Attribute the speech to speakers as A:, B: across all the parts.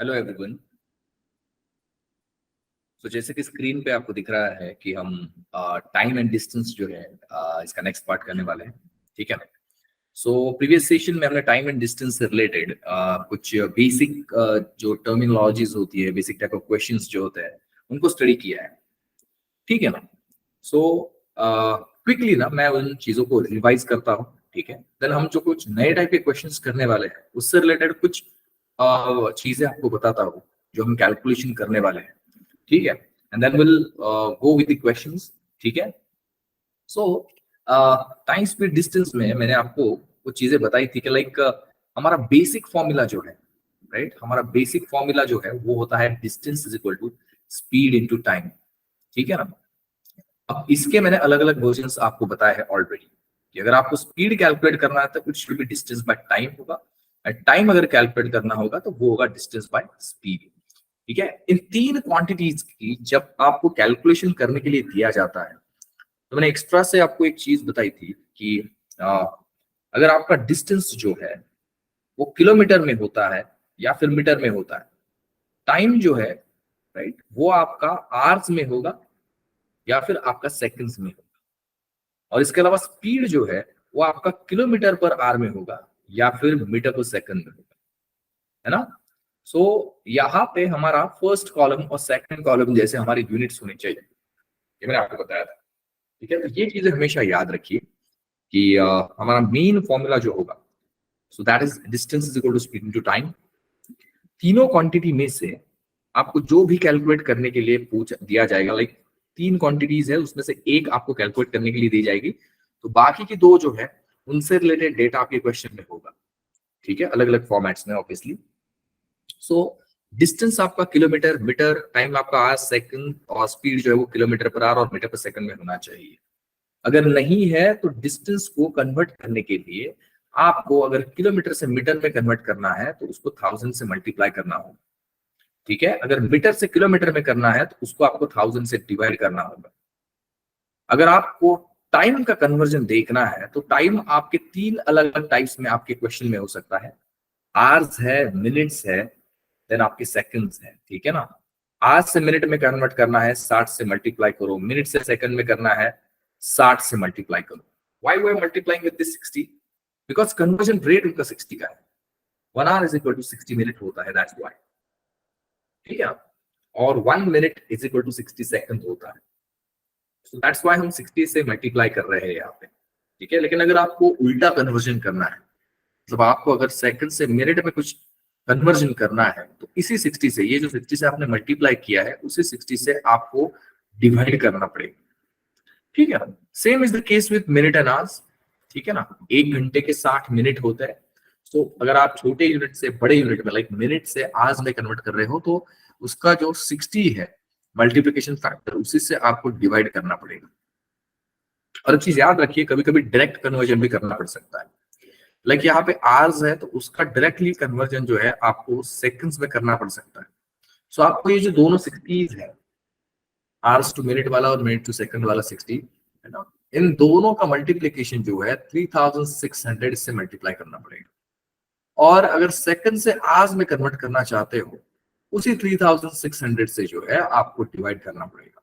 A: Hello everyone. तो जैसे कि स्क्रीन पे आपको दिख रहा है कि हम टाइम एंड डिस्टेंस जो है इसका नेक्स्ट पार्ट करने वाले हैं। ठीक है। सो प्रीवियस सेशन में हमने टाइम एंड डिस्टेंस से रिलेटेड कुछ बेसिक जो टर्मिनोलॉजीज होती है, बेसिक टाइप ऑफ क्वेश्चंस जो होते हैं उनको स्टडी किया है। ठीक है ना। सो क्विकली ना मैं उन चीजों को रिवाइज करता हूँ। ठीक है। देन हम जो कुछ नए टाइप के क्वेश्चंस करने वाले हैं उससे रिलेटेड कुछ चीजें आपको बताता हूँ जो हम कैलकुलेशन करने वाले हैं। ठीक है। And then will go with the questions. ठीक है। सो टाइम स्पीड डिस्टेंस में मैंने आपको कुछ चीजें बताई थी कि लाइक हमारा बेसिक फॉर्मूला जो है, राइट, हमारा बेसिक फॉर्मूला जो है वो होता है distance is equal to speed into time. ठीक है ना। अब इसके मैंने अलग अलग वर्जन्स आपको बताया है ऑलरेडी कि अगर आपको स्पीड कैलकुलेट करना है तो it should be distance by time होगा, एंड टाइम अगर कैलकुलेट करना होगा तो वो होगा डिस्टेंस बाय स्पीड। ठीक है। इन तीन क्वांटिटीज की जब आपको कैलकुलेशन करने के लिए दिया जाता है तो मैंने एक्स्ट्रा से आपको एक चीज बताई थी कि आ, अगर आपका डिस्टेंस जो है वो किलोमीटर में होता है या फिर मीटर में होता है, टाइम जो है, राइट, वो आपका आवर्स में होगा या फिर आपका सेकंड्स में होगा, और इसके अलावा स्पीड जो है वो आपका किलोमीटर पर आवर में होगा या फिर मीटर पर सेकंड में होगा, है ना। सो यहाँ पे हमारा फर्स्ट कॉलम और सेकंड कॉलम जैसे हमारी यूनिट्स होनी चाहिए, ये मैंने आपको बताया था। ठीक है। तो ये चीजें हमेशा याद रखिए कि हमारा मेन फॉर्मूला जो होगा, so that is distance is equal to speed into time. तीनों क्वांटिटी में से आपको जो भी कैलकुलेट करने के लिए पूछ दिया जाएगा, लाइक तीन क्वांटिटीज है उसमें से एक आपको कैलकुलेट करने के लिए दी जाएगी, तो बाकी की दो जो है उनसे रिलेटेड डेटा आपके क्वेश्चन में होगा। ठीक है। अलग अलग फॉर्मेट्स में ऑब्वियसली। सो डिस्टेंस आपका किलोमीटर, मीटर, टाइम आपका आवर, सेकंड, और स्पीड जो है वो किलोमीटर पर आवर और मीटर पर सेकंड में होना चाहिए। अगर नहीं है तो डिस्टेंस को कन्वर्ट करने के लिए आपको अगर किलोमीटर से मीटर में कन्वर्ट करना है तो उसको 1000 से मल्टीप्लाई करना होगा। ठीक है। अगर मीटर से किलोमीटर में करना है तो उसको आपको 1000 से डिवाइड करना होगा। अगर आपको टाइम का कन्वर्जन देखना है तो टाइम आपके तीन अलग अलग टाइप्स में आपके क्वेश्चन में हो सकता है। आवर्स है, मिनट्स है, देन आपके सेकंड्स है। ठीक है ना। आज से मिनट में कन्वर्ट करना है 60 से मल्टीप्लाई करो, मिनट से सेकंड में करना है 60 से मल्टीप्लाई करो। Why we are multiplying with this 60? Because conversion rate उनका 60 का है। 1 hour is equal to 60 minute होता है, दैट्स व्हाई। ठीक है। और 1 minute is equal to 60 second होता है, सो दैट्स व्हाई हम 60 से मल्टीप्लाई कर रहे हैं यहाँ पे। ठीक है। लेकिन अगर आपको उल्टा कन्वर्जन करना है, मतलब आपको अगर सेकंड से मिनट में कुछ कन्वर्जन करना है तो इसी 60 से, ये जो 60 से आपने मल्टीप्लाई किया है उसी 60 से आपको डिवाइड करना पड़ेगा। ठीक है। Same is the case with minute and hours. ठीक है ना। एक घंटे के 60 मिनट होते हैं। तो अगर आप छोटे यूनिट से बड़े यूनिट में, लाइक मिनट से आवर्स में कन्वर्ट कर रहे हो तो उसका जो 60 है मल्टीप्लिकेशन फैक्टर, उसी से आपको डिवाइड करना पड़ेगा। और एक चीज याद रखिए, कभी कभी डायरेक्ट कन्वर्जन भी करना पड़ सकता है। लाइक यहाँ पे आवर्स है तो उसका डायरेक्टली कन्वर्जन जो है आपको सेकंड्स में करना पड़ सकता है। सो आपको ये जो दोनों 60 है, आवर्स टू मिनट वाला और मिनट टू सेकंड वाला 60 है ना, इन दोनों का मल्टीप्लिकेशन जो है 3600 से मल्टीप्लाई करना पड़ेगा। और अगर सेकंड से आवर्स में कन्वर्ट करना चाहते हो, उसी 3600 से जो है आपको डिवाइड करना पड़ेगा।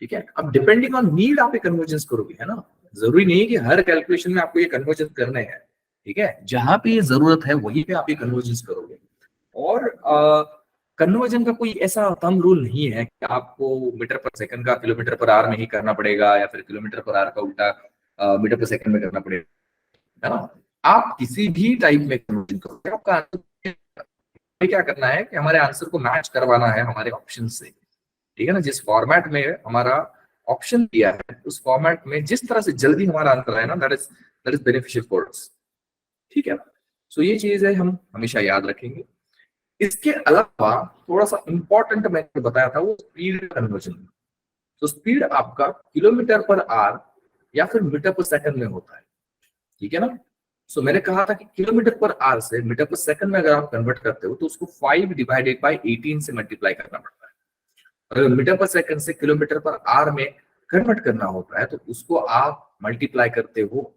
A: ठीक है। अब डिपेंडिंग ऑन नीड आप ये कन्वर्जन करोगे, है ना। जरूरी नहीं है कि हर कैलकुलेशन में आपको ये कन्वर्जन करने हैं। ठीक है। जहां पे ये जरूरत है वहीं पे आप ये कन्वर्जन करोगे। और कन्वर्जन का कोई ऐसा थंब रूल नहीं है कि आपको मीटर पर सेकंड का किलोमीटर पर आवर में ही करना पड़ेगा या फिर किलोमीटर पर आवर का उल्टा मीटर पर सेकंड में करना पड़ेगा, है ना। आप किसी भी टाइप में कन्वर्जन करोगे, आपका आंसर क्या करना है कि हमारे आंसर को मैच करवाना है हमारे ऑप्शन से। ठीक है ना। जिस फॉर्मेट में हमारा ऑप्शन दिया है उस फॉर्मेट में जिस तरह से जल्दी हमारा आंसर आए ना, that is beneficial for us. ठीक है। सो ये चीज है हम हमेशा याद रखेंगे। इसके अलावा थोड़ा सा इंपॉर्टेंट मैंने बताया था वो स्पीड कन्वर्जन। तो स्पीड आपका किलोमीटर पर आवर या फिर मीटर पर सेकंड में होता है। ठीक है ना। सो मैंने कहा था कि किलोमीटर पर आवर से मीटर पर सेकंड में अगर आप कन्वर्ट करते हो तो उसको 5 डिवाइडेड बाय 18 से मल्टीप्लाई करना पड़ता है। अगर मीटर पर सेकंड से किलोमीटर पर आवर में कन्वर्ट करना होता है तो उसको आप मल्टीप्लाई करते हो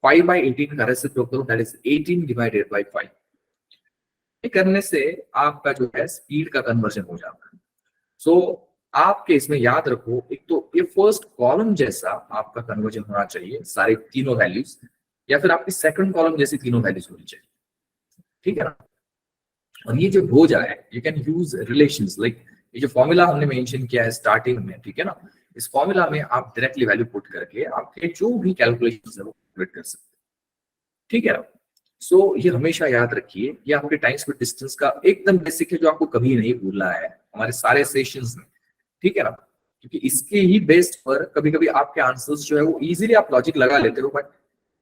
A: 5 बाय 18 का reciprocal, that is 18 divided by 5। ये करने से आपका जो है स्पीड का कन्वर्जन हो जाता है। सो आपके इसमें याद रखो, एक तो ये फर्स्ट कॉलम जैसा आपका कन्वर्जन होना चाहिए सारे तीनों वैल्यूज, या फिर आपकी सेकंड कॉलम जैसी तीनों वैल्यूज होनी चाहिए, ठीक है ना। और ये जब हो जाए you can use relations, like ये जो फॉर्मूला हमने मेंशन किया है स्टार्टिंग में, ठीक है ना, इस फॉर्मूला में आप डायरेक्टली वैल्यू पुट करके आपके जो भी कैलकुलेशन है वो कैलकुलेट कर सकते हैं, ठीक है ना। सो ये हमेशा याद रखिए, ये आपके टाइम स्पीड डिस्टेंस का एकदम बेसिक है जो आपको कभी नहीं भूलना है हमारे सारे सेशंस में, ठीक है ना। क्योंकि इसके ही बेस्ड पर कभी कभी आपके आंसर्स जो है वो इजीली आप लॉजिक लगा लेते हो, बट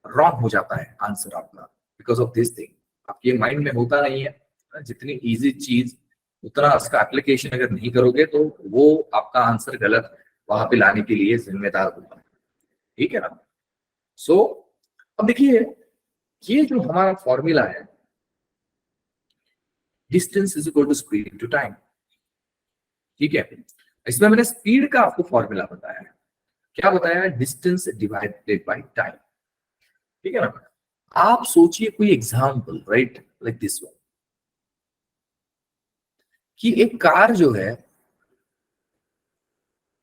A: रॉन्ग हो जाता है आंसर आपका बिकॉज ऑफ दिस थिंग। आपके माइंड में होता नहीं है जितनी इजी चीज उतना उसका एप्लीकेशन अगर नहीं करोगे तो वो आपका आंसर गलत वहां पे लाने के लिए जिम्मेदार होगा, ठीक है ना। सो अब देखिए, ये जो हमारा फॉर्मूला है distance is equal to speed into time, ठीक है। इसमें मैंने स्पीड का आपको फॉर्मूला बताया है, क्या बताया है, डिस्टेंस डिवाइडेड बाय टाइम, ठीक है ना। आप सोचिए कोई example, right, like this one, कि एक कार जो है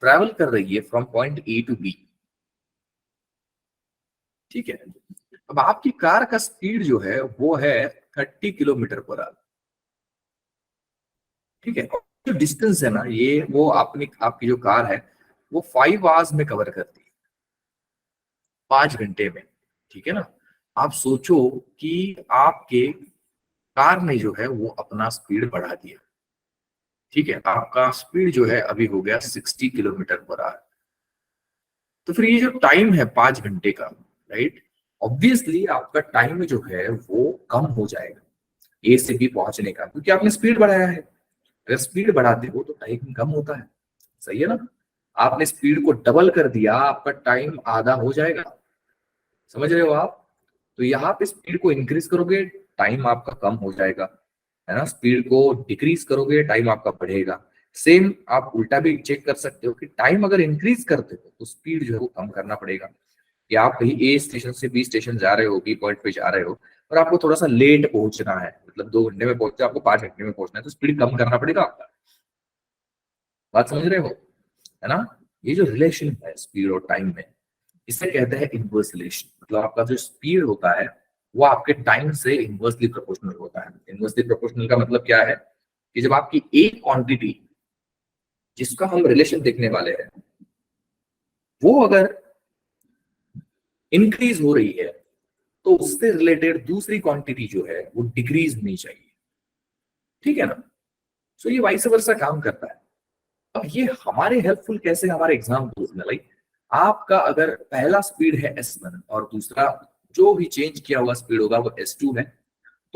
A: ट्रैवल कर रही है from point A to B, ठीक है। अब आपकी कार का स्पीड जो है वो है 30 किलोमीटर पर आवर, ठीक है। जो डिस्टेंस है ना ये वो अपनी आपकी जो कार है वो 5 आवर्स में कवर करती है, 5 घंटे में, ठीक है ना। आप सोचो कि आपके कार ने जो है वो अपना स्पीड बढ़ा दिया, ठीक है, आपका स्पीड जो है अभी हो गया 60 किलोमीटर पर आवर। तो फिर ये जो टाइम है 5 घंटे का, राइट, ऑब्वियसली आपका टाइम जो है वो कम हो जाएगा ए से बी पहुंचने का, क्योंकि आपने स्पीड बढ़ाया है। अगर स्पीड बढ़ाते हो तो टाइम कम होता है, सही है ना। आपने स्पीड को डबल कर दिया, आपका टाइम आधा हो जाएगा, समझ रहे हो आप। तो यहाँ पे स्पीड को इंक्रीज करोगे टाइम आपका कम हो जाएगा, है ना। स्पीड को डिक्रीज करोगे टाइम आपका बढ़ेगा। सेम आप उल्टा भी चेक कर सकते हो कि टाइम अगर इंक्रीज करते हो तो स्पीड जो है वो कम करना पड़ेगा। या आप कहीं ए स्टेशन से बी स्टेशन जा रहे हो, बी पॉइंट पे जा रहे हो और आपको थोड़ा सा लेट पहुंचना है, मतलब 2 घंटे में पहुंचते आपको 5 घंटे में पहुंचना है, तो स्पीड कम करना पड़ेगा आपका। बात समझ रहे हो, है ना। ये जो रिलेशन है स्पीड और टाइम में, इसे कहते हैं इनवर्स रिलेशन। मतलब आपका जो स्पीड होता है वो आपके टाइम से इनवर्सली प्रोपोर्शनल होता है। इनवर्सली प्रोपोर्शनल का मतलब क्या है कि जब आपकी एक क्वांटिटी जिसका हम रिलेशन देखने वाले हैं वो अगर इंक्रीज हो रही है तो उससे रिलेटेड दूसरी क्वांटिटी जो है वो डिक्रीज होनी चाहिए, ठीक है ना। सो ये वाइस वर्सा काम करता है। अब ये हमारे हेल्पफुल कैसे, हमारे एग्जाम्पल्स में, लाइक आपका अगर पहला स्पीड है S1 और दूसरा जो भी चेंज किया हुआ स्पीड होगा वो S2 है,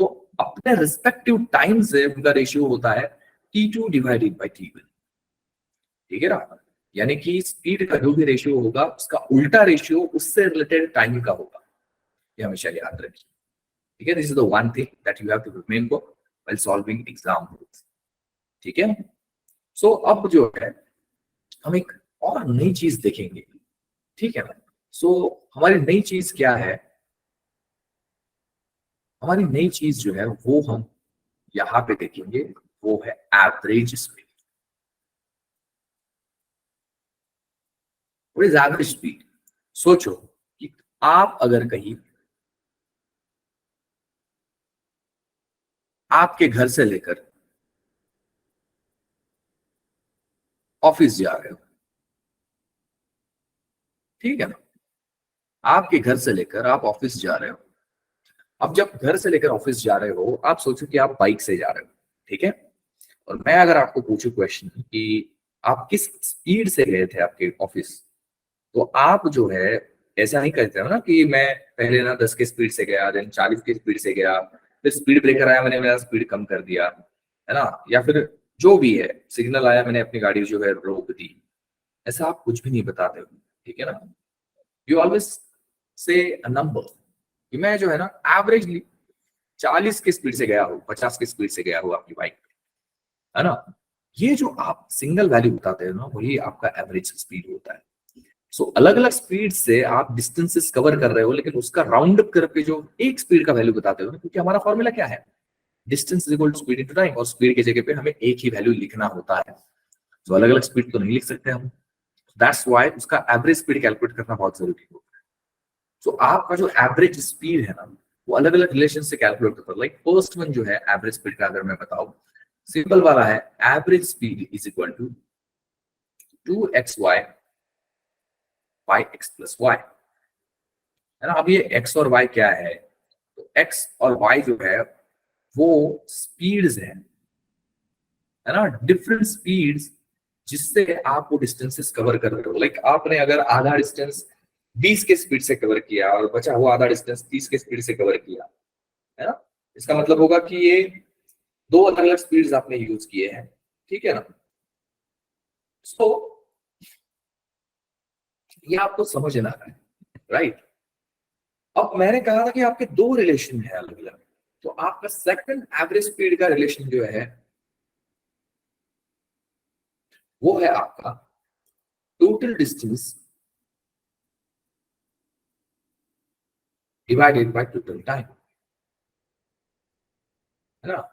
A: तो अपने रिस्पेक्टिव टाइम से उनका रेशियो होता है T2 डिवाइडेड बाई T1, ठीक है ना। यानी कि स्पीड का जो भी रेशियो होगा उसका उल्टा रेशियो उससे रिलेटेड टाइम का होगा, ये हमेशा याद रखिए, ठीक है। This is the one thing that you have to remember while solving examples, ठीक है। सो अब जो है हम एक और नई चीज देखेंगे, ठीक है ना। सो हमारी नई चीज क्या है, हमारी नई चीज जो है वो हम यहाँ पे देखेंगे, वो है average speed. What is average speed. सोचो कि आप अगर कहीं आपके घर से लेकर ऑफिस जा रहे हो, ठीक है ना, आपके घर से लेकर आप ऑफिस जा रहे हो। अब जब घर से लेकर ऑफिस जा रहे हो आप सोचो कि आप बाइक से जा रहे हो, ठीक है। और मैं अगर आपको पूछूं क्वेश्चन कि आप किस स्पीड से गए थे आपके ऑफिस, तो आप जो है ऐसा नहीं कहते हो ना कि मैं पहले ना 10 की स्पीड से गया, देन 40 की स्पीड से गया, फिर स्पीड ब्रेकर आया मैंने मेरा स्पीड कम कर दिया, है ना, या फिर जो भी है सिग्नल आया मैंने अपनी गाड़ी जो है रोक दी। ऐसा आप कुछ भी नहीं बताते हो, ठीक है ना। You always say a number कि मैं जो है ना एवरेजली 40 की स्पीड से गया हूँ, 50 की स्पीड से गया हूँ आपकी बाइक, है ना। ये जो आप सिंगल वैल्यू बताते हो ना वही आपका एवरेज स्पीड होता है। सो अलग अलग स्पीड से आप डिस्टेंसेस कवर कर रहे हो, लेकिन उसका राउंड अप करके जो एक स्पीड का वैल्यू बताते हो ना, क्योंकि हमारा फॉर्मूला क्या है, distance is equal to speed into time, और स्पीड की जगह पे हमें एक ही वैल्यू लिखना होता है, तो अलग अलग स्पीड तो नहीं लिख सकते हम। दैट्स व्हाई उसका एवरेज स्पीड कैलकुलेट करना बहुत जरूरी होता है। तो आपका जो एवरेज स्पीड है ना, वो अलग अलग रिलेशन से कैलकुलेट होता है। लाइक फर्स्ट वन जो है एवरेज स्पीड का, अगर मैं बताऊं, सिंपल वाला है, average speed is equal to 2xy by x plus y, है ना। अब ये x और y क्या है, तो x और y जो है वो स्पीड्स है ना, डिफरेंट स्पीड्स जिससे आप वो डिस्टेंसेस कवर कर रहे हो। लाइक आपने अगर आधा डिस्टेंस 20 के स्पीड से कवर किया और बचा हुआ आधा डिस्टेंस 30 के स्पीड से कवर किया, है ना, इसका मतलब होगा कि ये दो अलग अलग स्पीड्स आपने यूज किए हैं, ठीक है ना। सो ये आपको समझ ना रहा है, राइट। अब मैंने कहा था कि आपके दो रिलेशन है अलग अलग, तो आपका सेकंड एवरेज स्पीड का रिलेशन जो है वो है आपका total distance divided by total time, है ना।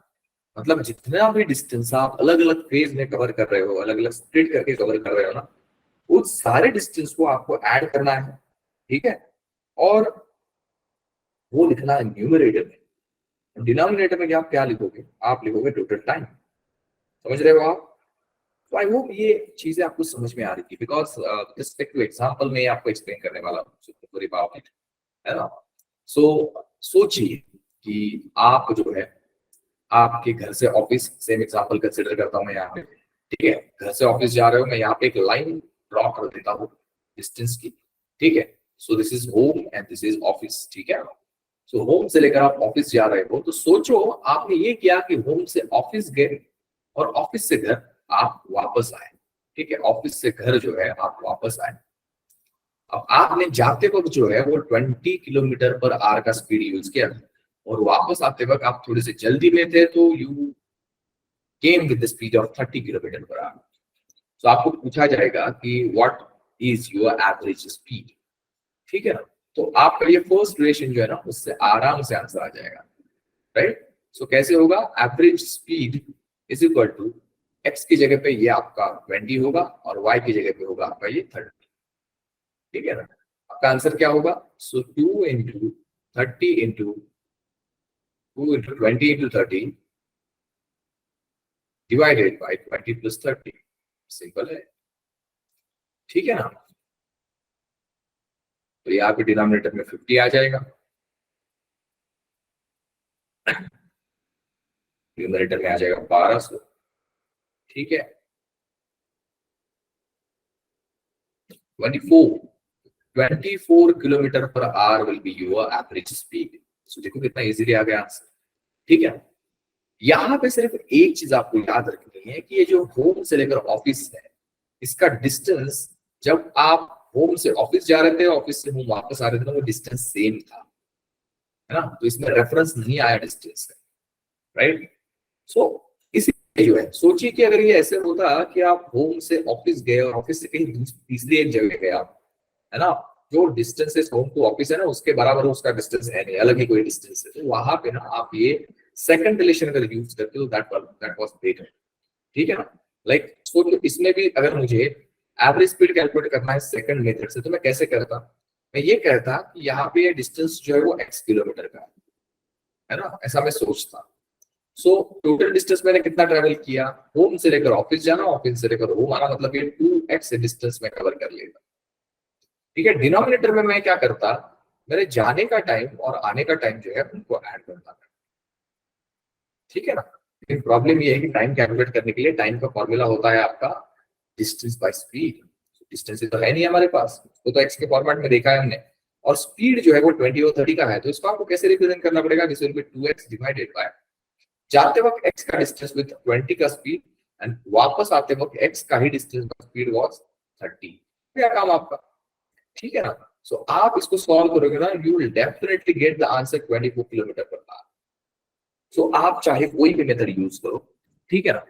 A: मतलब जितना भी डिस्टेंस आप अलग अलग फेज में कवर कर रहे हो, अलग अलग स्प्लिट करके कवर कर रहे हो ना, उस सारे डिस्टेंस को आपको ऐड करना है, ठीक है, और वो लिखना है न्यूमरेटर में। डिनोमिनेटर में आप क्या लिखोगे, आप लिखोगे टोटल टाइम। समझ रहे हो आप। तो आई होप ये चीजें आपको समझ में आ रही थी, बिकॉज रिस्पेक्ट टू एग्जांपल में आपको एक्सप्लेन करने वाला हूं पूरी बात, है ना। सो सोचिए कि आप जो है आपके घर से ऑफिस, सेम एग्जांपल कंसिडर करता हूं मैं यहाँ पे, ठीक है, घर से ऑफिस जा रहे हो, मैं यहाँ पे एक लाइन ड्रॉ कर देता हूँ डिस्टेंस की, ठीक है। सो this is home and this is office, ठीक है। सो होम से लेकर आप ऑफिस जा रहे हो, तो सोचो आपने ये किया कि होम से ऑफिस गए और ऑफिस से घर आप वापस आए, ठीक है, ऑफिस से घर जो है आप वापस आए। अब आपने जाते वक्त जो है वो 20 किलोमीटर पर आवर का स्पीड यूज किया, और वापस आते वक्त आप थोड़े से जल्दी में थे, तो you came with the speed of 30 kilometre per our. तो आपको पूछा जाएगा कि what is your average speed, ठीक है ना। तो आपका ये फर्स्ट रिलेशन जो है ना, उससे आराम से आंसर आ जाएगा, राइट। सो कैसे होगा, average speed is equal to x की जगह पे ये आपका 20 होगा और वाई की जगह पे होगा आपका ये 30, ठीक है ना। आपका आंसर क्या होगा, सो 2 into 30 divided by 20 plus 30, simple है, ठीक है ना। तो यहाँ पे डिनोमिनेटर में 50 आ जाएगा, न्यूमरेटर में आ जाएगा 1200, ठीक है। 24 kilometre per hour will be your average speed. So देखो कितना इजीली आ गया आंसर, ठीक है। यहाँ पे सिर्फ एक चीज आपको याद रखनी है कि ये जो होम से लेकर ऑफिस है, इसका डिस्टेंस जब आप होम से ऑफिस जा रहे थे, ऑफिस से होम वापस आ रहे थे ना, वो डिस्टेंस सेम था, है ना। तो इसमें रेफरेंस नहीं आया डिस्टेंस का, राइट। सो इसीलिए जो है, सोचिए कि अगर ये ऐसे होता कि आप होम से ऑफिस गए और ऑफिस से कहीं तीसरी एक जगह गए आप, है ना, जो डिस्टेंस होम टू ऑफिस है ना, उसके बराबर उसका डिस्टेंस है नहीं, अलग ही कोई डिस्टेंस है, तो वहां पे ना आप ये सेकंड रिलेशन अगर यूज करते हो, दैट वाज बेटर, ठीक है ना। लाइक सोचो इसमें भी अगर मुझे एवरेज स्पीड कैलकुलेट करना है सेकंड मेथड से, तो मैं कैसे करता, मैं ये कहता कि यहाँ पे डिस्टेंस जो है वो x किलोमीटर का है ना, ऐसा मैं सोचता। सो टोटल डिस्टेंस मैंने कितना ट्रेवल किया, होम से लेकर ऑफिस जाना, ऑफिस से लेकर होम आना, मतलब ये 2x डिस्टेंस में कवर कर लेगा, ठीक है। डिनोमिनेटर में मैं क्या करता, मेरे जाने का टाइम और आने का टाइम जो है उनको ऐड करता, ठीक है ना। लेकिन प्रॉब्लम ये है कि टाइम कैलकुलेट करने के लिए टाइम का फॉर्मूला होता है आपका डिस्टेंस बाय स्पीड। डिस्टेंस तो है नहीं हमारे पास, वो तो एक्स के फॉर्मेट में देखा है हमने, और स्पीड जो है वो 20 और 30 का है, तो इसको आपको कैसे रिप्रेजेंट करना पड़ेगा, this will be 2x divided by जाते वक्त x का डिस्टेंस विद 20 का स्पीड, एंड वापस आते वक्त x का ही डिस्टेंस का स्पीड वाज 30। क्या काम आपका, ठीक है ना। सो आप इसको सॉल्व करोगे ना, you will definitely get the answer 24 kilometre per hour. So आप चाहे कोई भी मेथड यूज करो, ठीक है ना,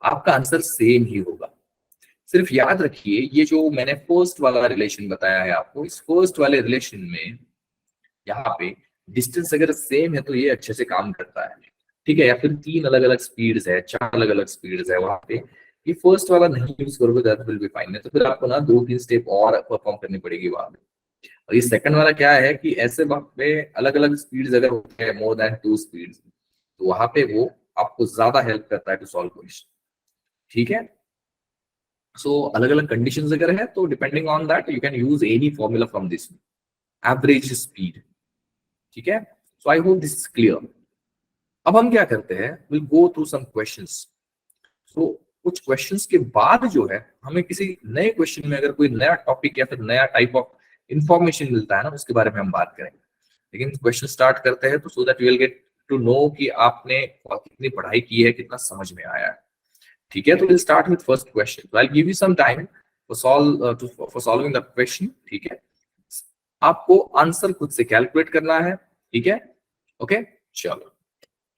A: आपका आंसर सेम ही होगा। सिर्फ याद रखिए ये जो मैंने फर्स्ट वाला रिलेशन बताया है आपको, इस फर्स्ट वाले रिलेशन में यहाँ पे डिस्टेंस अगर सेम है तो ये अच्छे से काम करता है, ठीक है, या फिर 3 अलग अलग स्पीड्स है, 4 अलग अलग स्पीड्स है वहां पे, ये फर्स्ट वाला नहीं यूज करोगे दैट विल बी फाइन, तो फिर आपको ना 2-3 स्टेप और परफॉर्म करनी पड़ेगी वहां पे। और ये सेकंड वाला क्या है कि ऐसे वक्त पे अलग अलग स्पीड्स अगर होते हैं मोर देन 2 स्पीड्स, तो वहां पे वो आपको ज्यादा हेल्प करता है टू सॉल्व क्वेश्चन। ठीक है, सो अलग अलग कंडीशंस अगर है तो depending on that you can use any formula from this average speed. ठीक है, so I hope this is clear. अब हम क्या करते हैं, will go through some questions. So कुछ क्वेश्चंस के बाद जो है हमें किसी नए क्वेश्चन में अगर कोई नया टॉपिक या फिर नया टाइप ऑफ इंफॉर्मेशन मिलता है ना, उसके बारे में हम बात करेंगे। लेकिन क्वेश्चन स्टार्ट करते हैं तो so that you will get to know कि आपने कितनी पढ़ाई की है, कितना समझ में आया है। ठीक है, तो will start with first question. I will give you some time for solving the question. ठीक है, आपको आंसर खुद से कैलकुलेट करना है। ठीक है, ओके, चलो।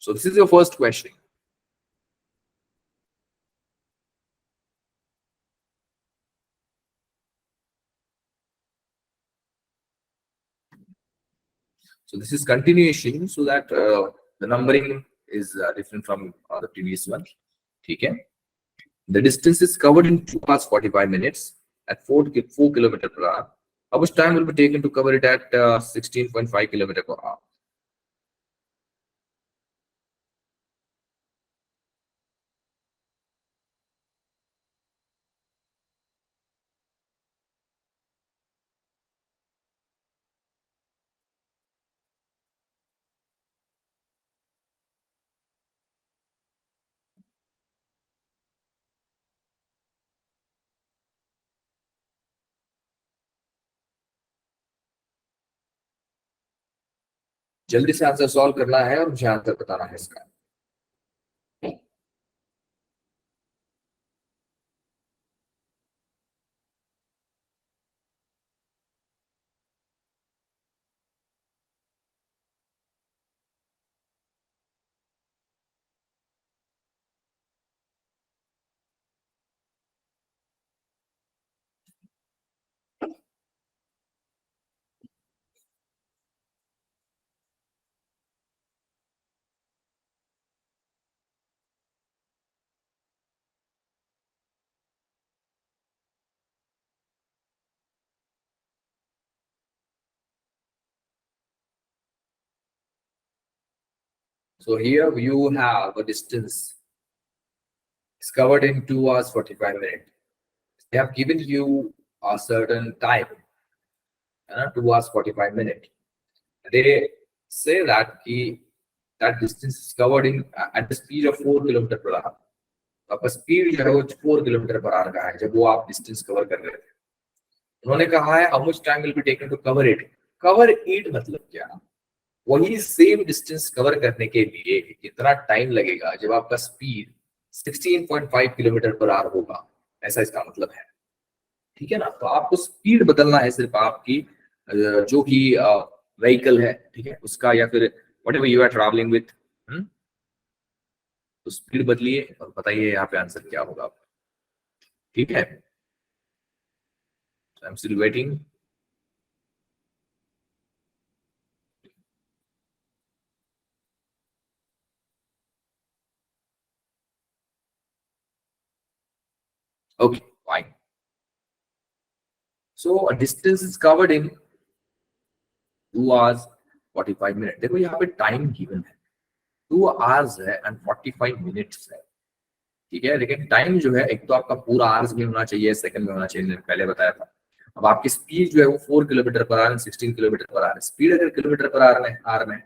A: सो this is your first question. So this is continuation, so that the numbering is different from the previous one. Okay. The distance is covered in 2 hours 45 minutes at 4 kilometer per hour. How much time will be taken to cover it at 16.5 kilometer per hour? जल्दी से answer solve करना है और मुझे answer बताना है इसका। So here you have a distance is covered in 2 hours 45 minutes. They have given you a certain time, 2 hours 45 minutes. They say that that distance is covered in at the speed of 4 kilometre per our. तो आपका speed जो है वो 4 kilometre per our का है जब वो आप डिस्टेंस कवर कर रहे थे। उन्होंने कहा है how much time will be taken to cover it. Cover it मतलब क्या, वही सेम डिस्टेंस कवर करने के लिए कितना टाइम लगेगा जब आपका स्पीड 16.5 किलोमीटर पर आवर होगा, ऐसा इसका मतलब है। ठीक है ना, तो आपको स्पीड बदलना है सिर्फ आपकी जो भी व्हीकल है, ठीक है, उसका, या फिर whatever you are travelling with, तो स्पीड बदलिए और बताइए यहाँ पे आंसर क्या होगा आपका। ठीक है, I am still waiting. Okay, fine. So distance is covered in 2 hours 45 minute. देखो यहाँ पे टाइम गिवन है 2 hours है एंड 45 मिनट्स है। ठीक है, लेकिन टाइम जो है एक तो आपका पूरा आवर्स में होना चाहिए, सेकंड में होना चाहिए, मैंने पहले बताया था। अब आपकी स्पीड जो है वो 4 kilometre per our 16 kilometre per our, speed अगर किलोमीटर पर आवर में,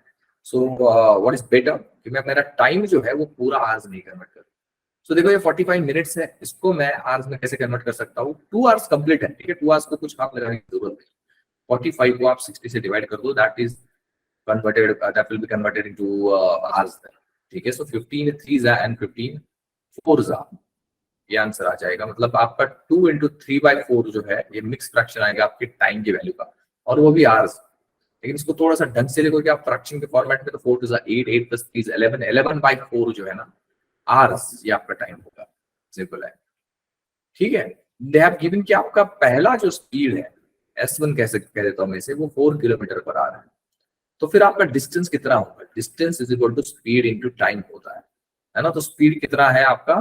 A: सो व्हाट इज बेटर कि मैं मेरा टाइम जो है वो पूरा आवर्स में कन्वर्ट करूं। सो देखो ये 45 मिनट्स है, इसको मैं आवर्स में कैसे कन्वर्ट कर सकता हूँ। 2 आवर्स कंप्लीट है, ठीक है, 2 आवर्स को कुछ हाथ लगाने की जरूरत नहीं। 45 को आप 60 से डिवाइड कर दो, that is converted, that will be converted into hours. ठीक है, सो 15 3 एंड 15 4 ये आंसर आ जाएगा। मतलब आपका 2 इंटू 3/4 जो है ये मिक्स फ्रैक्शन आएगा आपके टाइम की वैल्यू का, और वो भी आवर्स। लेकिन इसको थोड़ा सा ढंग से देखो कि आप फ्रैक्शन के फॉर्मेट में, तो 4 टू 8, 8 प्लस 3 11, 11/4 जो है ना आवर्स, ये आपका टाइम होगा। सिंपल है। ठीक है, दे हैव गिवन कि आपका पहला जो स्पीड है S1 कह देता हूं मैं इसे, वो 4 किलोमीटर पर आवर है। तो फिर आपका डिस्टेंस कितना होगा? Distance is equal to speed into time होता है ना? तो स्पीड कितना है आपका?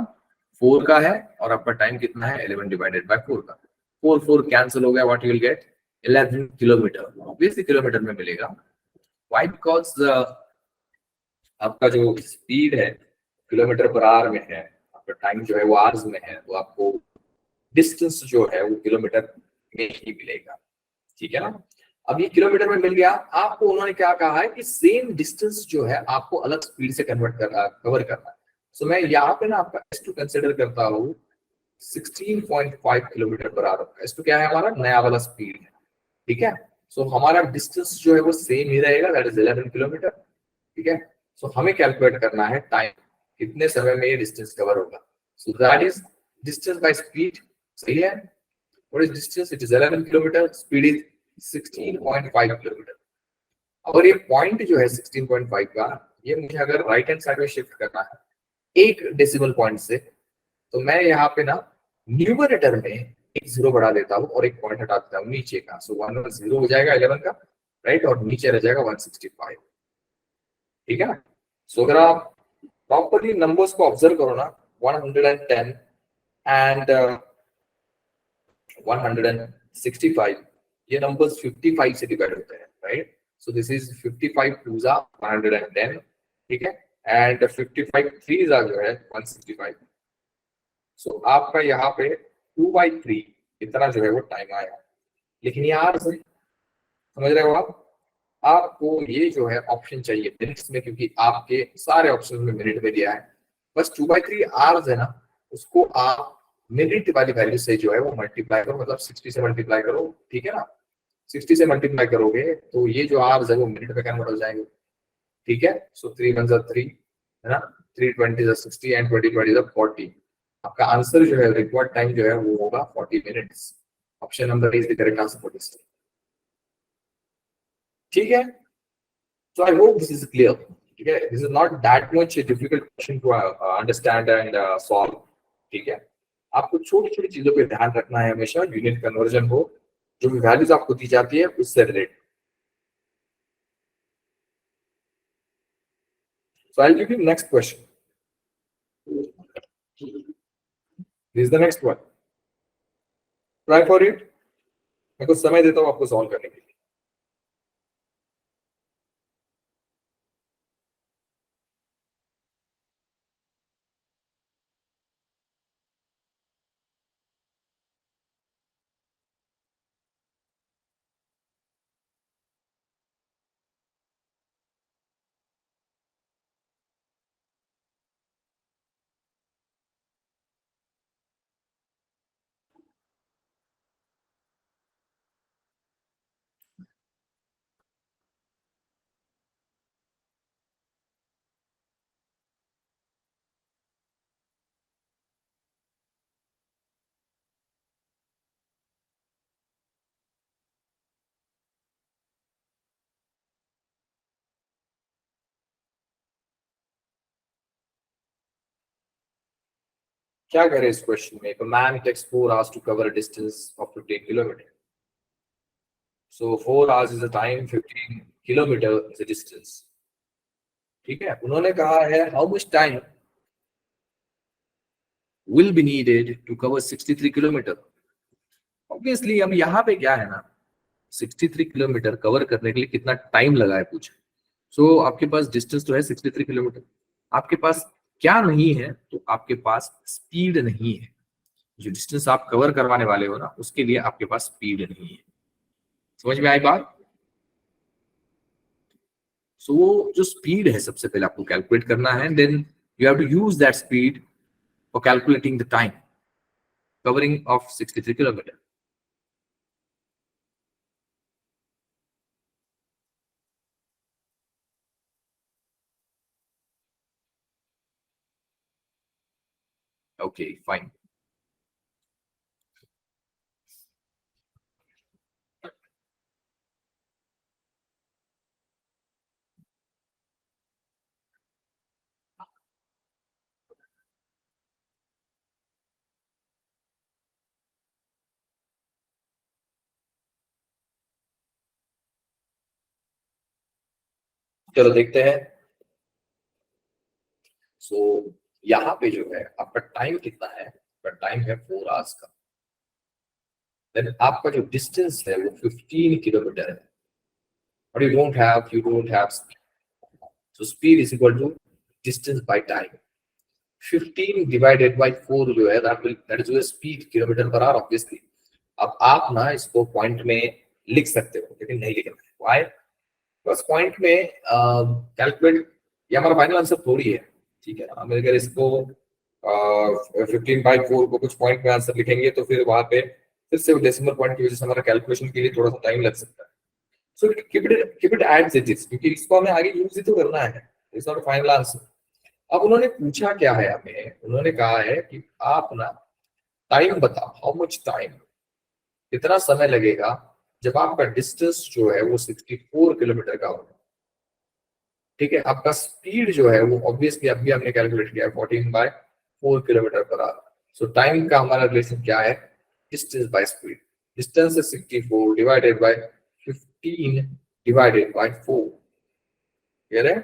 A: 4 का है, और आपका टाइम कितना है? 11 डिवाइडेड बाय 4 का। 4 4 कैंसिल हो गया, what you will gate? 11 kilometre. Obviously kilometre में मिलेगा। व्हाई? बिकॉज आपका जो स्पीड है किलोमीटर पर आवर में है, आपका टाइम जो है वो आवर्स में है, तो आपको डिस्टेंस जो है वो किलोमीटर में ही मिलेगा। ठीक है ना? अब ये किलोमीटर में मिल गया आपको। उन्होंने क्या कहा है कि सेम डिस्टेंस जो है आपको अलग स्पीड से कवर करना है। सो मैं यहाँ पे ना आपका S2 कंसिडर करता हूँ 16.5 किलोमीटर पर आवर। S2 क्या है? हमारा नया वाला स्पीड है। ठीक है? सो हमारा डिस्टेंस जो है वो सेम ही रहेगा, दैट इज 11 किलोमीटर। ठीक है? सो हमें कैलकुलेट करना है टाइम, कितने समय में ये डिस्टेंस कवर होगा। So that is distance by speed. सही है? What is distance? It is 11 kilometre, speed is 16.5 kilometre. और ये पॉइंट जो है 16.5 का, ये मुझे अगर राइट हैंड साइड में शिफ्ट करना है एक डेसिमल पॉइंट से, तो मैं यहाँ पे ना न्यूमरेटर में एक जीरो बढ़ा देता हूँ और एक पॉइंट हटा देता हूँ नीचे का। सो 110 हो जाएगा 11 का, राइट, और नीचे रह जाएगा 165। ठीक है ना? सो अगर आप प्रॉपरली नंबर्स को ऑब्जर्व करो ना, 110 एंड 165, ये नंबर्स 55 से डिवाइड होते हैं, right? So this is 55 twos are 110, ठीक है, एंड 55 थ्रीज आर जो है 165। सो आपका यहाँ पे 2/3 इतना जो है वो टाइम आया। लेकिन ये आर से, समझ रहे हो आप? आपको ये जो है ऑप्शन चाहिए मिनट्स में, क्योंकि आपके सारे ऑप्शन में मिनट में दिया है। बस 2/3 आवर्स है ना, उसको आप मिनट वाली वैल्यू से जो है वो मल्टीप्लाई करो, मतलब 60 से मल्टीप्लाई करो। ठीक है ना? 60 से मल्टीप्लाई करोगे तो ये जो आवर्स है वो मिनट में कन्वर्ट हो जाएंगे। ठीक है? सो 3 1 3 है ना, 3 20 60 एंड 20 20 40। आपका आंसर जो है रिक्वायर्ड टाइम जो है वो होगा 40 minutes. Option number is the correct answer for this. ठीक है? So I hope this is clear. Okay, this is not that much a difficult question to understand and solve. ठीक है? आपको छोटी छोटी चीजों पे ध्यान रखना है हमेशा। यूनिट कन्वर्जन हो, जो भी वैल्यूज आपको दी जाती है उससे related. So I'll give you next question. This is the next one. Try for it. मैं कुछ समय देता हूँ आपको सॉल्व करने के लिए। क्या कह रहे हैं इस क्वेश्चन में? A man takes 4 hours to cover a distance of 15 kilometer. So 4 hours is the time, 15 kilometer is the distance. ठीक है? उन्होंने कहा है how much time will be needed to cover 63 kilometre. Obviously अब यहाँ पे क्या है ना, 63 किलोमीटर कवर करने के लिए कितना टाइम लगा है पूछे। सो आपके पास डिस्टेंस तो है 63 किलोमीटर, आपके पास क्या नहीं है? तो आपके पास स्पीड नहीं है। जो डिस्टेंस आप कवर करवाने वाले हो ना, उसके लिए आपके पास स्पीड नहीं है। समझ में आई बात? सो वो जो स्पीड है सबसे पहले आपको कैलकुलेट करना है, then you have to use that speed for calculating the time covering of 63 kilometre. Okay fine. चलो देखते हैं। सो यहाँ पे जो है आपका टाइम कितना है, आपका टाइम है 4 आवर्स का। देन आपका जो डिस्टेंस है वो 15 किलोमीटर है। और you don't have speed. So speed is equal to distance by time. 15 divided by 4 जो है that is your speed kilometre per our obviously. अब आप ना इसको पॉइंट में लिख सकते हो लेकिन नहीं लिखना है। व्हाई? बस पॉइंट में कैलकुलेट, ये हमारा फाइनल आंसर थोड़ी है। ठीक है, हम अगर इसको 15/4 को कुछ पॉइंट में आंसर लिखेंगे तो फिर वहां पे फिर से डेसिमल पॉइंट की वजह से हमारा कैलकुलेशन के लिए थोड़ा सा टाइम लग सकता है। So keep it as it is, क्योंकि इसको हमें आगे यूज ही तो करना है। It's not final answer. अब उन्होंने पूछा क्या है हमें, उन्होंने कहा है कि आप ना टाइम बताओ, हाउ मच टाइम, कितना समय लगेगा जब आपका डिस्टेंस जो है वो 64 किलोमीटर का हो। ठीक है, आपका स्पीड जो है वो ऑब्वियसली अभी हमने कैलकुलेट किया है 14/4 किलोमीटर पर आवर। सो टाइम का हमारा रिलेशन क्या है, डिस्टेंस बाय स्पीड। डिस्टेंस है 64 divided by 15 divided by 4। Clear है?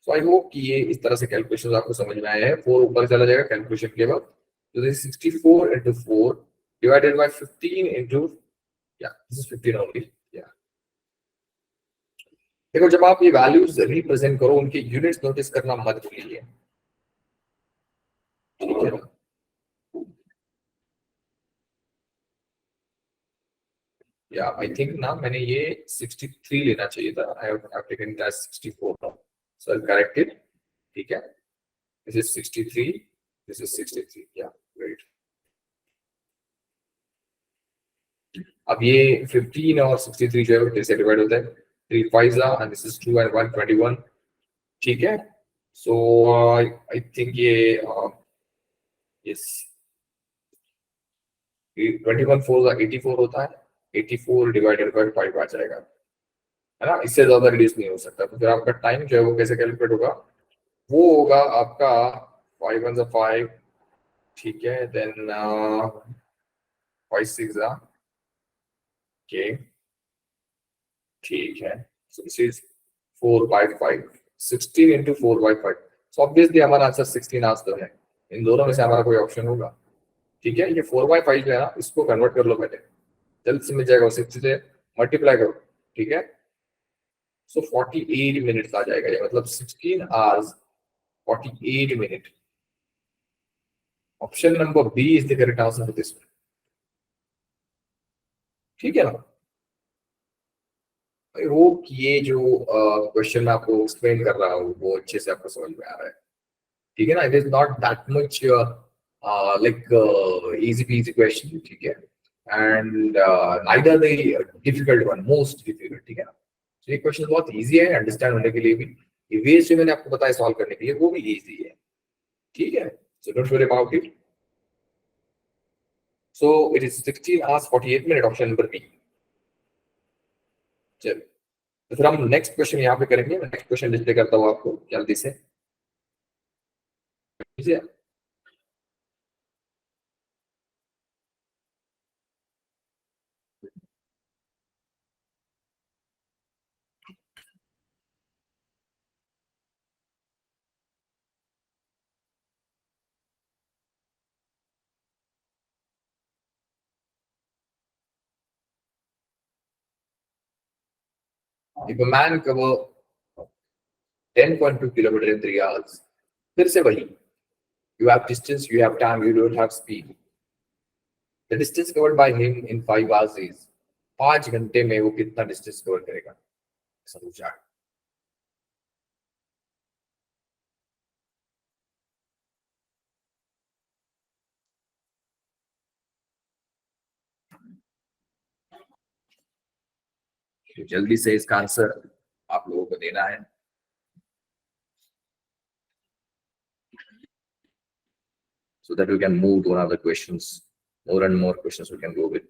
A: सो आई होप कि ये इस तरह से कैलकुलेशन आपको समझ में आया है। 4 ऊपर चला जाएगा कैलकुलेशन के बाद, तो this 64 into 4 divided by 15 into, yeah, this is 15 only, yeah। देखो जब आप ये वैल्यूज रिप्रेजेंट करो उनके यूनिट्स नोटिस करना मत भूलिए। ठीक है ना? या आई थिंक ना मैंने ये 63 लेना चाहिए था। I have taken it as 64 now, so I corrected. ठीक है, दिस इज 63, दिस इज 63, या राइट। अब ये 15 और 63 जो है कैसे डिवाइड होता है, 3 5 एंड दिस इज 2 and 1 21। ठीक है, सो आई थिंक ये यस 21 4 का 84 होता है। 84 डिवाइडेड बाय 5 आ जाएगा, है ना? इससे ज्यादा रिड्यूस नहीं हो सकता। तो फिर आपका टाइम जो है वो कैसे कैलकुलेट होगा, वो होगा आपका 5 1 5। ठीक है, देन 5 6 के। ठीक है, सो this is 4/5 16 into 4/5। So obviously हमारा आंसर 16 आंसर तो है। इन दोनों में से हमारा कोई ऑप्शन होगा। ठीक है, ये 4/5 जो है ना इसको कन्वर्ट कर लो पहले, जल्द से मिल जाएगा। 60 से मल्टीप्लाई करो। ठीक है, सो 48 मिनट्स आ जाएगा ये, मतलब 16 hours 48 minute. Option number B is the correct answer for this. ठीक है ना? आई होप ये जो क्वेश्चन मैं आपको एक्सप्लेन कर रहा हूँ वो अच्छे से आपको समझ में आ रहा है। ठीक है ना? It is not that much like easy PG question. ठीक है, and neither the difficult one, most difficult. ठीक है ना? तो ये क्वेश्चन बहुत इजी है अंडरस्टैंड होने के लिए भी। ये वेज जो मैंने आपको बताया सॉल्व करने के लिए वो भी इजी है। ठीक है, so don't worry about it. So it is 16 hours 48 minute, option number B. चलिए, तो फिर हम नेक्स्ट क्वेश्चन यहाँ पे करेंगे। मैं नेक्स्ट क्वेश्चन डिस्प्ले करता हूँ आपको जल्दी से। ठीक है, if a man cover 10.2 kilometer in 3 hours, फिर से वही, you have distance, you have time, you don't have speed। The distance covered by him in 5 hours is, 5 घंटे में वो कितना डिस्टेंस कवर करेगा, समझा? तो जल्दी से इसका आंसर आप लोगों को देना है, so that we can move to another questions, more and more questions we can go with।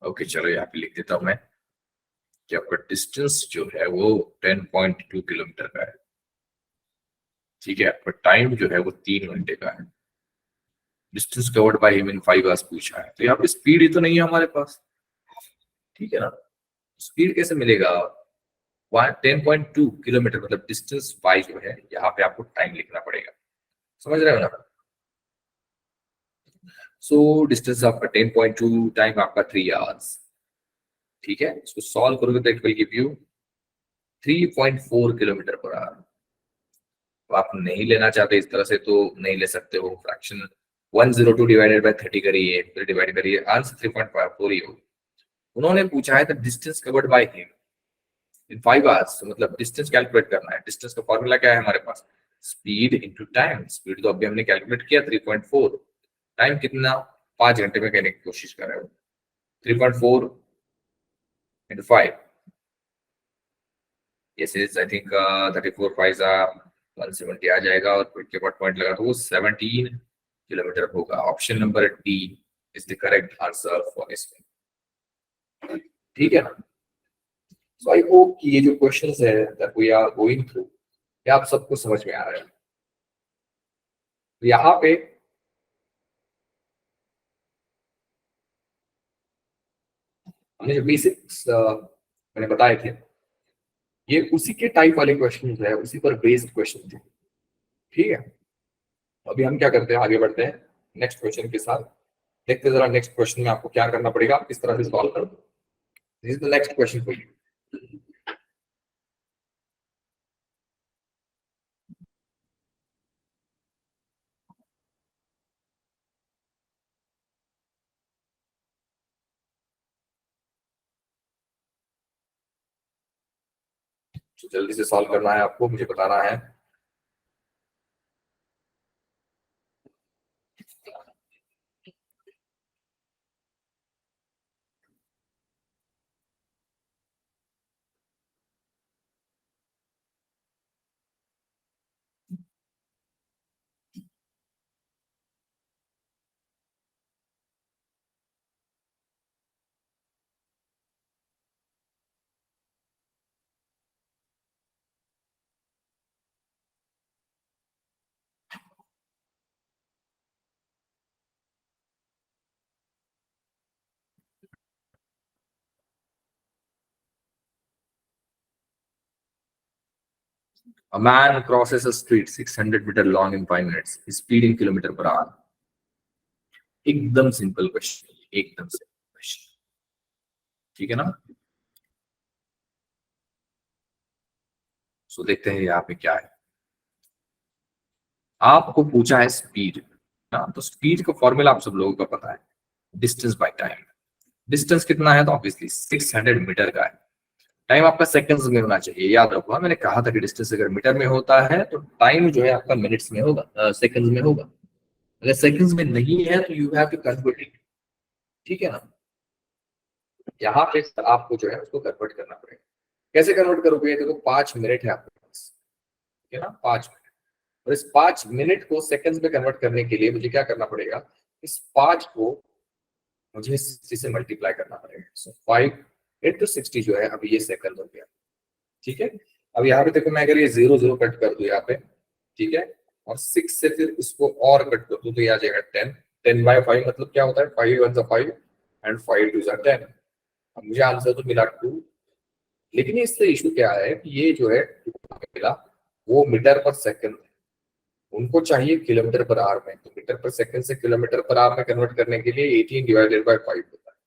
A: Okay चलो यहाँ पे लिख देता हूं मैं कि आपका डिस्टेंस जो है वो 10.2 किलोमीटर का है। ठीक है, आपका टाइम जो है वो 3 घंटे का है। Distance covered by him in 5 hours पूछा है, तो यहाँ पे स्पीड ही तो नहीं है हमारे पास। ठीक है ना, स्पीड कैसे मिलेगा? 10.2 किलोमीटर मतलब डिस्टेंस बाय जो है, यहाँ पे आपको टाइम लिखना पड़ेगा। समझ रहे हो ना? सो डिस्टेंस आपका 10.2, टाइम आपका 3 आवर्स। ठीक है, इसको सॉल्व करोगे तो it will give you 3.4 kilometre per our. तो आप नहीं लेना चाहते इस तरह से तो नहीं ले सकते हो। फ्रैक्शन 102 डिवाइडेड बाय 30 करिए, फिर डिवाइड करिए, आंसर 3.54 ही होगा। उन्होंने पूछा है the distance covered by him in 5 hours, मतलब डिस्टेंस कैलकुलेट करना है। डिस्टेंस का फॉर्मूला क्या है हमारे पास? Speed into time. स्पीड तो अभी हमने कैलकुलेट किया 3.4, टाइम कितना? 5 घंटे में कहने की कोशिश कर रहे हो। 3.4 into 5, yes is I think 34 5 170 आ जाएगा, और फिर के बाद पॉइंट लगा तो वो 17 किलोमीटर होगा। Option number D is the correct answer for this. ठीक है ना? सो आई होप कि ये जो क्वेश्चंस है that we are going through, ये आप सबको समझ में आ रहा है। तो यहाँ पे हमने जो बेसिक्स मैंने बताए थे, ये उसी के टाइप वाले क्वेश्चन है, उसी पर बेस्ड क्वेश्चन थे। ठीक है, अभी हम क्या करते हैं, आगे बढ़ते हैं नेक्स्ट क्वेश्चन के साथ। देखते हैं जरा नेक्स्ट क्वेश्चन में आपको क्या करना पड़ेगा, किस तरह से सॉल्व करो। This is the next question for you. तो जल्दी से सॉल्व करना है आपको, मुझे बताना है। A man crosses a street 600 metre long in 5 minutes. His speed in kilometre per hour. एकदम सिंपल क्वेश्चन, एकदम सिंपल क्वेश्चन। ठीक है ना? सो देखते हैं यहाँ पे क्या है। आपको पूछा है स्पीड ना, तो स्पीड का फॉर्मूला आप सब लोगों को पता है, डिस्टेंस बाय टाइम। डिस्टेंस कितना है? तो ऑब्वियसली 600 मीटर का है। टाइम आपका सेकंड्स में होना चाहिए, याद रखो। हाँ, मैंने कहा था कि डिस्टेंस अगर मीटर में होता है तो टाइम जो है आपका मिनट्स में होगा, सेकंड्स में होगा। अगर सेकंड्स में नहीं है तो you have to convert it. ठीक है ना? यहाँ पे आपको जो है उसको कन्वर्ट करना पड़ेगा। कैसे कन्वर्ट करोगे? देखो 5 मिनट है आपके पास, ठीक है ना? 5 मिनट, और इस 5 मिनट को सेकंड्स में कन्वर्ट करने के लिए मुझे क्या करना पड़ेगा? इस 5 को मुझे 60 से मल्टीप्लाई करना पड़ेगा। सो 5 into 60 जो है अभी ये सेकंड हो गया। ठीक है, अब यहाँ पे देखो, मैं अगर ये 0 0 कट कर दूं यहाँ पे, ठीक है, और 6 से फिर इसको और कट कर दूं तो ये आ जाएगा 10। 10/5 मतलब क्या होता है? 5 1 5 एंड 5 2 10। अब मुझे आंसर तो मिला 2, लेकिन इससे इशू क्या है कि ये जो है मिला वो मीटर पर सेकंड, उनको चाहिए किलोमीटर पर आवर में। तो मीटर पर सेकंड से किलोमीटर पर आवर में कन्वर्ट करने के लिए 18 डिवाइडेड बाय 5 होता है।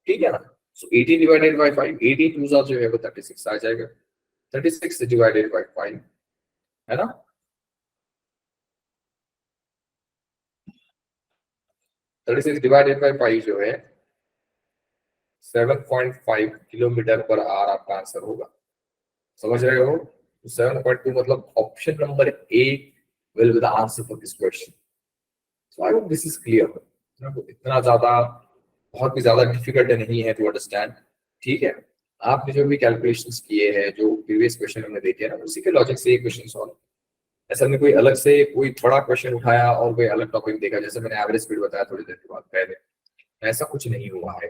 A: ठीक है ना? सो 18 डिवाइडेड बाय 5, 18 टू जो है वो 36 आ जाएगा। 36 डिवाइडेड बाय 5 है ना? 36 डिवाइडेड बाय 5 जो है 7.5 किलोमीटर पर आवर आपका आंसर होगा। समझ रहे हो? 7.2 मतलब option number A will be the answer for this question. So I hope this is clear. इतना ज्यादा बहुत भी ज्यादा डिफिकल्ट नहीं है टू अंडरस्टैंड। ठीक है, आपने जो भी कैलकुलेशंस किए हैं, जो प्रीवियस क्वेश्चन हमने देखे हैं ना, उसी के लॉजिक से ये क्वेश्चन सॉल्व। ऐसा में कोई अलग से कोई थोड़ा क्वेश्चन उठाया और कोई अलग टॉपिक देखा, जैसे मैंने एवरेज स्पीड बताया थोड़ी देर के बाद पहले, ऐसा कुछ नहीं हुआ है,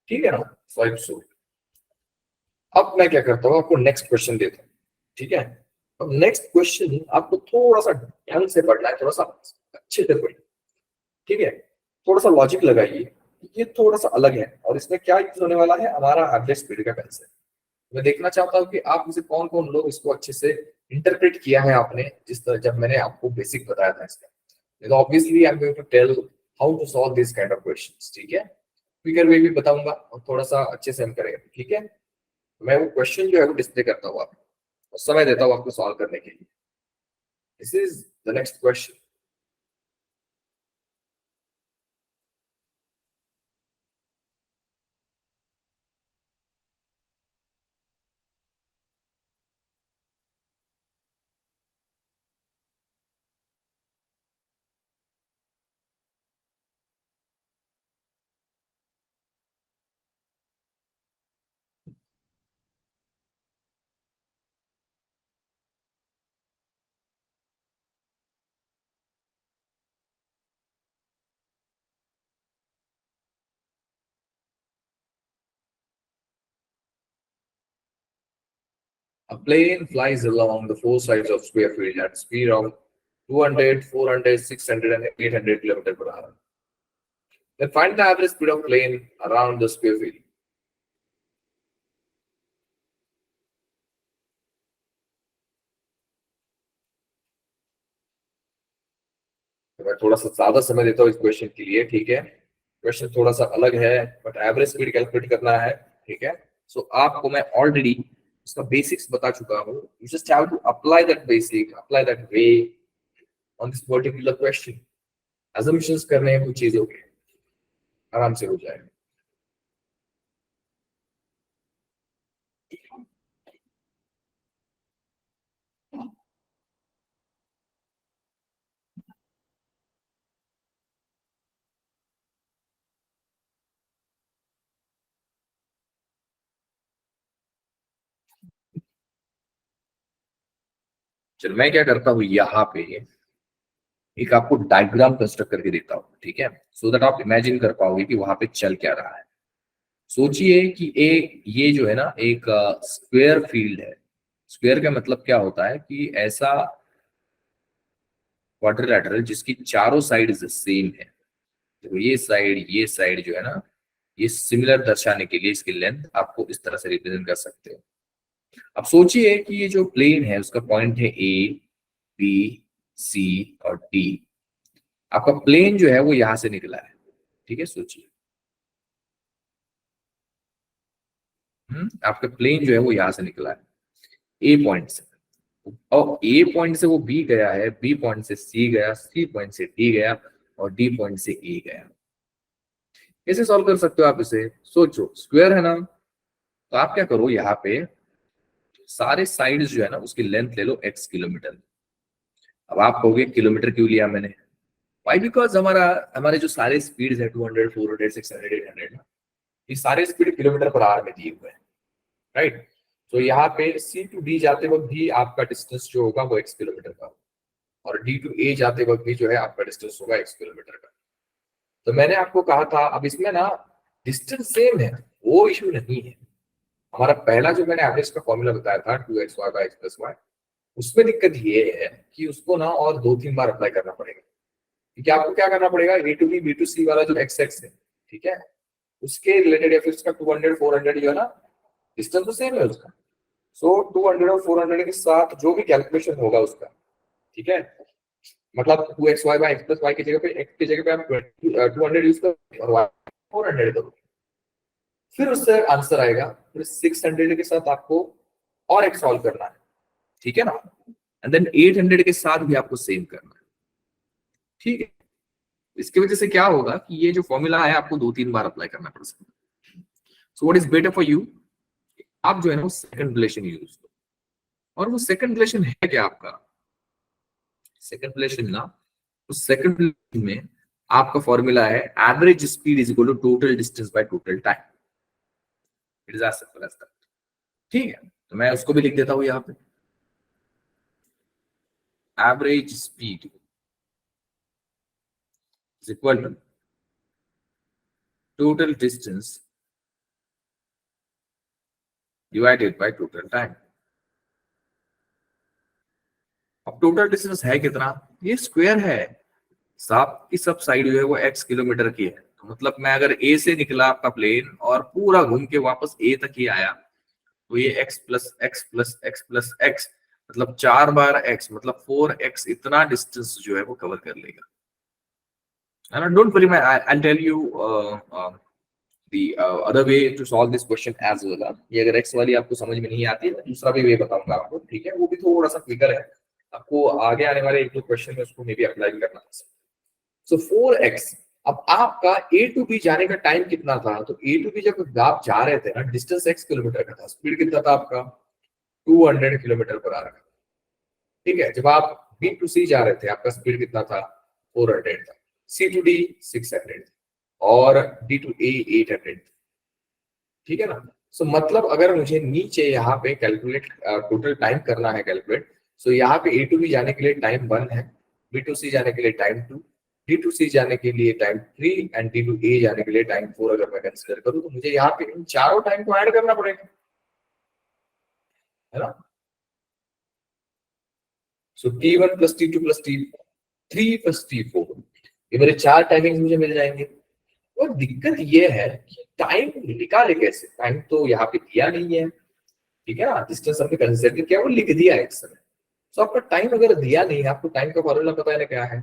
A: ठीक है ना। सो अब मैं क्या करता हूँ, आपको नेक्स्ट क्वेश्चन देता हूँ, ठीक है। अब नेक्स्ट क्वेश्चन आपको थोड़ा सा ढंग से पढ़ना है, थोड़ा सा अच्छे से पढ़ना, ठीक है। थोड़ा सा लॉजिक लगाइए, ये थोड़ा सा अलग है और इसमें क्या यूज होने वाला है, हमारा एवरेज स्पीड का कंसेप्ट। मैं देखना चाहता हूँ कि आप मुझे कौन कौन लोग इसको अच्छे से इंटरप्रेट किया है आपने, जिस तरह जब मैंने आपको बेसिक बताया था इसका। तो obviously I am going to tell how to solve this kind of questions, ठीक है। फिगर वे भी बताऊंगा और थोड़ा सा अच्छे से हम करेंगे, ठीक है। मैं वो क्वेश्चन जो है वो डिस्प्ले करता हूँ आपको और समय देता हूँ आपको सॉल्व करने के लिए। This is the next question. A plane flies along the four sides of square field at speed of 200, 400, 600, and 800 km per hour. Then find the average speed of plane around the square field. तो मैं थोड़ा सा ज्यादा समय देता हूँ इस question के लिए, ठीक है। क्वेश्चन थोड़ा सा अलग है, बट एवरेज स्पीड कैलकुलेट करना है, ठीक है। सो आपको मैं ऑलरेडी उसका बेसिक्स बता चुका हूँ। You just have to apply that basic, apply that way on this particular question. assumptions करने हैं कुछ चीजों के, आराम से हो जाएगा। चलो मैं क्या करता हूँ, यहाँ पे एक आपको डायग्राम कंस्ट्रक्ट करके देता हूँ, ठीक है। सो दैट आप इमेजिन कर पाओगे कि वहां पे चल क्या रहा है। सोचिए कि ये जो है ना एक स्क्वायर फील्ड है। स्क्वायर का मतलब क्या होता है कि ऐसा क्वाड्रिलेटरल जिसकी चारों साइड सेम है। तो ये साइड जो है ना, ये सिमिलर दर्शाने के लिए इसकी लेंथ आपको इस तरह से रिप्रेजेंट कर सकते हो। अब सोचिए कि ये जो प्लेन है उसका पॉइंट है ए, बी, सी और डी। आपका प्लेन जो है वो यहां से निकला है, ठीक है। सोचिए, आपका प्लेन जो है वो यहां से निकला है ए पॉइंट से, और ए पॉइंट से वो बी गया है, बी पॉइंट से सी गया, सी पॉइंट से डी गया और डी पॉइंट से ए गया। कैसे सॉल्व कर सकते हो आप इसे? सोचो, स्क्वायर है ना, तो आप क्या करो, यहाँ पे सारे साइड्स जो है ना उसकी लेंथ ले लो x किलोमीटर। अब आप कहोगे किलोमीटर क्यों लिया मैंने? वाई? बिकॉज हमारे जो सारे स्पीड है 200, 400, 600, 800, ये सारे स्पीड किलोमीटर पर आवर में दिए हुए हैं, राइट। तो यहाँ पे सी टू डी जाते वक्त भी आपका डिस्टेंस जो होगा वो x किलोमीटर का होगा, और डी टू ए जाते वक्त भी जो है आपका डिस्टेंस होगा x किलोमीटर का। तो मैंने आपको कहा था, अब इसमें ना डिस्टेंस सेम है, वो इश्यू नहीं है। हमारा पहला जो मैंने एवरेज का फॉर्मूला बताया था 2xy by x plus Y, उसमें दिक्कत ये है कि उसको ना और 2-3 बार अप्लाई करना पड़ेगा। क्योंकि आपको क्या करना पड़ेगा, ए टू बी, बी टू सी वाला जो एक्स एक्स है, ठीक है, उसके रिलेटेड या फिर उसका 200, 400 जो है ना, डिस्टेंस तो सेम है उसका। सो 200 और 400 के साथ जो भी कैलकुलेशन होगा उसका, ठीक है, मतलब 2xy by x plus Y की जगह पे, एक्स की जगह पे आप 200 यूज करोगे और वाई 400 करोगे, फिर उससे आंसर आएगा। फिर 600 के साथ आपको और एक सॉल्व करना है, ठीक है ना, एंड देन 800 के साथ भी आपको सेम करना है, ठीक है। इसकी वजह से क्या होगा कि ये जो फॉर्मूला है आपको 2-3 बार अप्लाई करना पड़ सकता है। So what is better for you, आप जो है ना वो सेकंड रिलेशन यूज करो। और वो सेकंड रिलेशन है क्या आपका? सेकंड रिलेशन ना, उस सेकंड रिलेशन में आपका फॉर्मूला है average speed is equal to total distance by total time. It is as simple as that, ठीक है। तो मैं उसको भी लिख देता हूं यहाँ पे, average speed is equal to total distance divided by total time. अब टोटल डिस्टेंस है कितना, ये स्क्वायर है, साफ की सब साइड जो है वो x किलोमीटर की है। तो मतलब मैं अगर a से निकला आपका प्लेन और पूरा घूम के वापस a तक ही आया, तो ये x plus x plus x plus x, मतलब 4 बार x, मतलब 4x इतना डिस्टेंस जो है वो कवर कर लेगा, है ना। डोंट वरी, मैं I tell you the other way to solve this question as well। ये अगर x वाली आपको समझ में नहीं आती है, मैं दूसरा भी वे बताऊंगा आपको, ठीक है, वो भी थोड़ा सा क्विकर है, आपको आगे आने वाले एक दो क्वेश्चन में उसको मे भी अप्लाई करना है। सो 4x, अब आपका a टू b जाने का टाइम कितना था, तो a टू b जब आप जा रहे थे ना, डिस्टेंस x किलोमीटर का था, स्पीड कितना था आपका 200 किलोमीटर पर आवर, ठीक है। जब आप b टू c जा रहे थे, आपका स्पीड कितना था 400 था, c टू d 600 और d टू a 800, ठीक है ना। सो मतलब अगर मुझे नीचे यहाँ पे कैलकुलेट टोटल टाइम करना है कैलकुलेट, सो यहाँ पे a टू b जाने के लिए टाइम 1 है, b टू c जाने के लिए टाइम 2, d टू c जाने के लिए time 3 and d to a जाने के लिए टाइम 4 अगर मैं कंसीडर करूँ, तो मुझे यहाँ पे इन चारों टाइम को ऐड करना पड़ेगा, है ना। सो t1 plus t2 plus t3 plus t4, ये मेरे चार टाइमिंग मुझे मिल जाएंगे। और दिक्कत ये है कि टाइम निकाले कैसे, टाइम तो यहाँ पे दिया नहीं है, ठीक है ना, डिस्टेंस हमने कंसीडर किया, वो लिख दिया है एक समय। तो आपका टाइम अगर दिया नहीं है, आपको टाइम का फॉर्मूला पता है ना क्या है,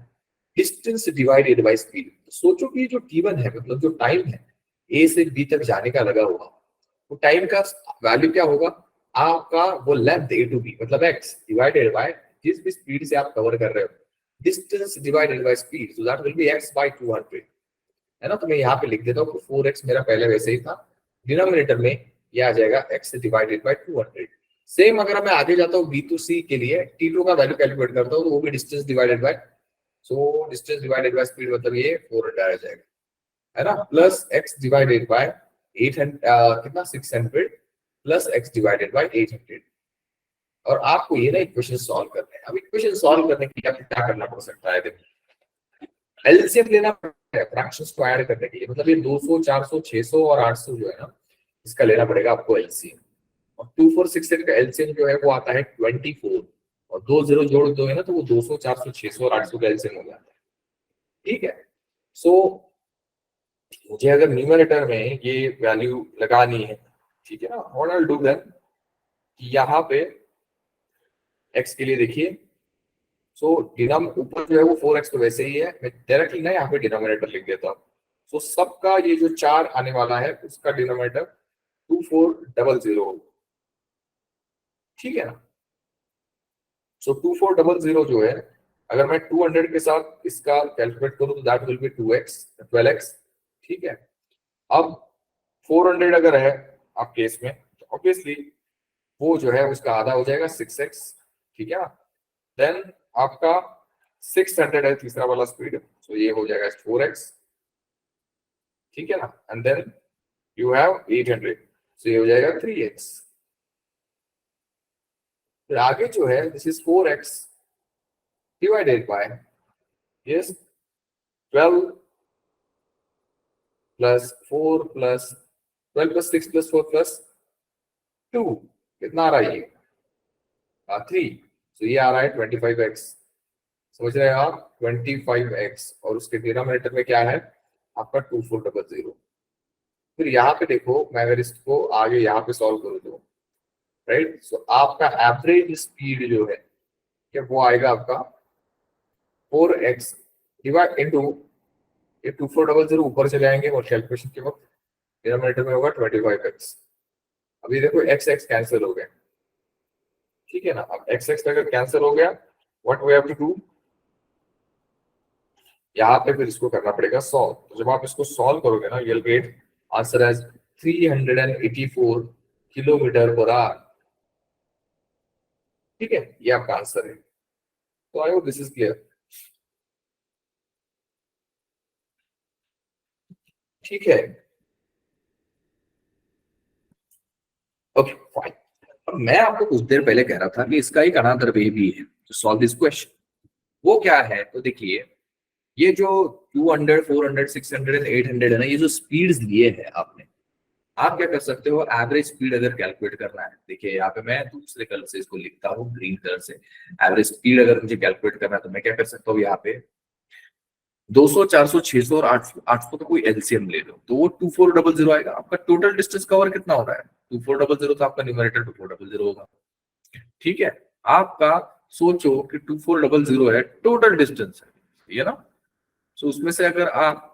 A: डिस्टेंस डिवाइडेड बाय स्पीड। तो सोचो कि जो t1 है, मतलब जो टाइम है a से b तक जाने का लगा हुआ, वो टाइम का वैल्यू क्या होगा, आपका वो लेंथ a टू b, मतलब x डिवाइडेड बाय जिस भी स्पीड से आप कवर कर रहे हो, distance divided by speed, so that will be x by 200, है ना। तो मैं यहाँ पे लिख देता हूँ 4x मेरा पहले वैसे ही था, डिनोमिनेटर में ये आ जाएगा x डिवाइडेड बाय 200। सेम अगर मैं आगे जाता हूँ b टू c के लिए, t2 का वैल्यू कैलकुलेट करता हूँ, तो वो भी distance divided bye, so distance divided by speed, मतलब ये 400 आ जाएगा, है ना, प्लस x डिवाइडेड बाय 800 कितना 600 प्लस x डिवाइडेड बाय 800। और आपको ये ना इक्वेशन सॉल्व करने हैं। अब इक्वेशन सॉल्व करने के लिए आपको क्या करना पड़ सकता है, देखो एलसीएम लेना पड़ेगा फ्रैक्शंस को ऐड करने के लिए, मतलब ये 200 400 600 और 800 जो है ना, इसका लेना पड़ेगा आपको एलसीएम। और 2468 का एलसीएम जो है वो आता है 24, और दो जीरो जोड़ दो है ना, तो वो 200 400 600 और 800 का एलसीएम हो जाता है, ठीक है। सो मुझे अगर न्यूमरेटर में ये वैल्यू लगानी है, ठीक है ना, what I will do then, यहाँ पे x के लिए देखिए, सो डिनोम ऊपर जो है वो 4x तो वैसे ही है, मैं डायरेक्टली ना यहाँ पे डिनोमिनेटर लिख देता हूँ। सो सबका ये जो 4 आने वाला है उसका डिनोमिनेटर 2400, ठीक है ना। सो 2400 जो है, अगर मैं 200 के साथ इसका कैलकुलेट करूँ, तो that will B 2x 12x, ठीक है। अब 400 अगर है आप केस में, तो ऑब्वियसली वो जो है उसका आधा हो जाएगा 6x, ठीक है ना। देन आपका 600 है तीसरा वाला स्पीड, तो ये हो जाएगा 4x, ठीक है ना। एंड देन यू हैव 800, तो ये हो जाएगा 3x। फिर आगे जो है this is 4x divided by yes 12 plus 4 plus 12 plus 6 plus 4 plus 2, कितना आ रहा है ये 3, तो ये आ रहा है 25x, समझ रहे हैं आप 25x, और उसके डिनोमिनेटर में क्या है आपका 2400। फिर यहाँ पे देखो, मैं अगर इसको आगे यहाँ पे सॉल्व करूँ तो राइट, सो आपका एवरेज स्पीड जो है क्या वो आएगा आपका 4x डिवाइड इनटू ये 2400 ऊपर चले आएंगे और कैलकुलेशन के वक्त डिनोमिनेटर में होगा 25x। अभी देखो x x कैंसिल हो गया, ठीक है ना। अब x x अगर कैंसिल हो गया, what we have to do, यहाँ पे फिर इसको करना पड़ेगा सॉल्व। तो जब आप इसको सॉल्व करोगे ना, you'll get answer as 384 kilometre per hour, ठीक है, ये आपका आंसर है। तो I hope this is clear, ठीक है, ओके फाइन। अब मैं आपको कुछ देर पहले कह रहा था कि इसका एक अनदर वे भी है टू सॉल्व दिस क्वेश्चन, वो क्या है, तो देखिए ये जो 200, 400, 600, 800 है ना, ये जो स्पीड्स दिए हैं आपने, आप क्या कर सकते हो, एवरेज स्पीड अगर कैलकुलेट करना है, देखिए यहाँ पे मैं दूसरे कलर से इसको लिखता हूँ, ग्रीन कलर से। एवरेज स्पीड अगर मुझे कैलकुलेट करना है तो मैं क्या कर सकता हूँ, यहाँ पे 200, 400, 600 और 800, 800 का कोई एलसीएम ले लो तो वो 2400 आएगा। आपका टोटल डिस्टेंस कवर कितना हो रहा है, 2400, तो आपका न्यूमरेटर 2400 होगा। ठीक है, आपका सोचो कि 2400 है टोटल डिस्टेंस है, ये ना। सो उसमें से अगर आप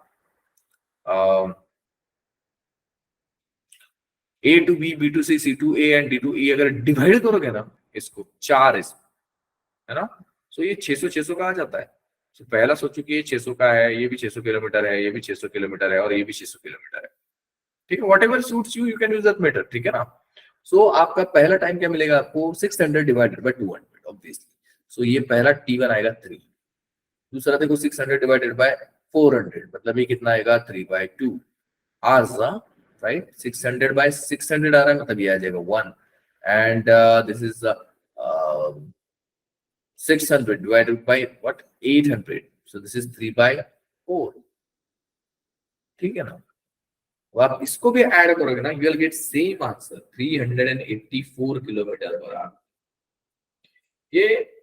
A: A to B, B to C, C to A and D to E अगर डिवाइड करोगे ना इसको चार इसमें, है ना, सो ये 600 600 का आ जाता है। तो पहला सोचो कि ये 600 का है, ये भी 600 किलोमीटर है, ये भी 600 किलोमीटर है और ये भी 600 किलोमीटर है। ठीक है, what ever suits you, you can use that method, ठीक है ना। सो आपका पहला टाइम क्या मिलेगा आपको, 600 डिवाइडेड बाय 200 ऑब्वियसली। सो ये पहला T1 आएगा 3। दूसरा देखो 600 डिवाइडेड बाय 400, मतलब ये कितना आएगा 3/2 आजा, राइट। 600 बाय 600 आ रहा है, मतलब ये आ जाएगा 1। And this is 600 divided by what, 800, so this is 3/4। ठीक है ना, तो आप इसको भी ऐड करोगे ना, you will get same answer 384 kilometre per our. ये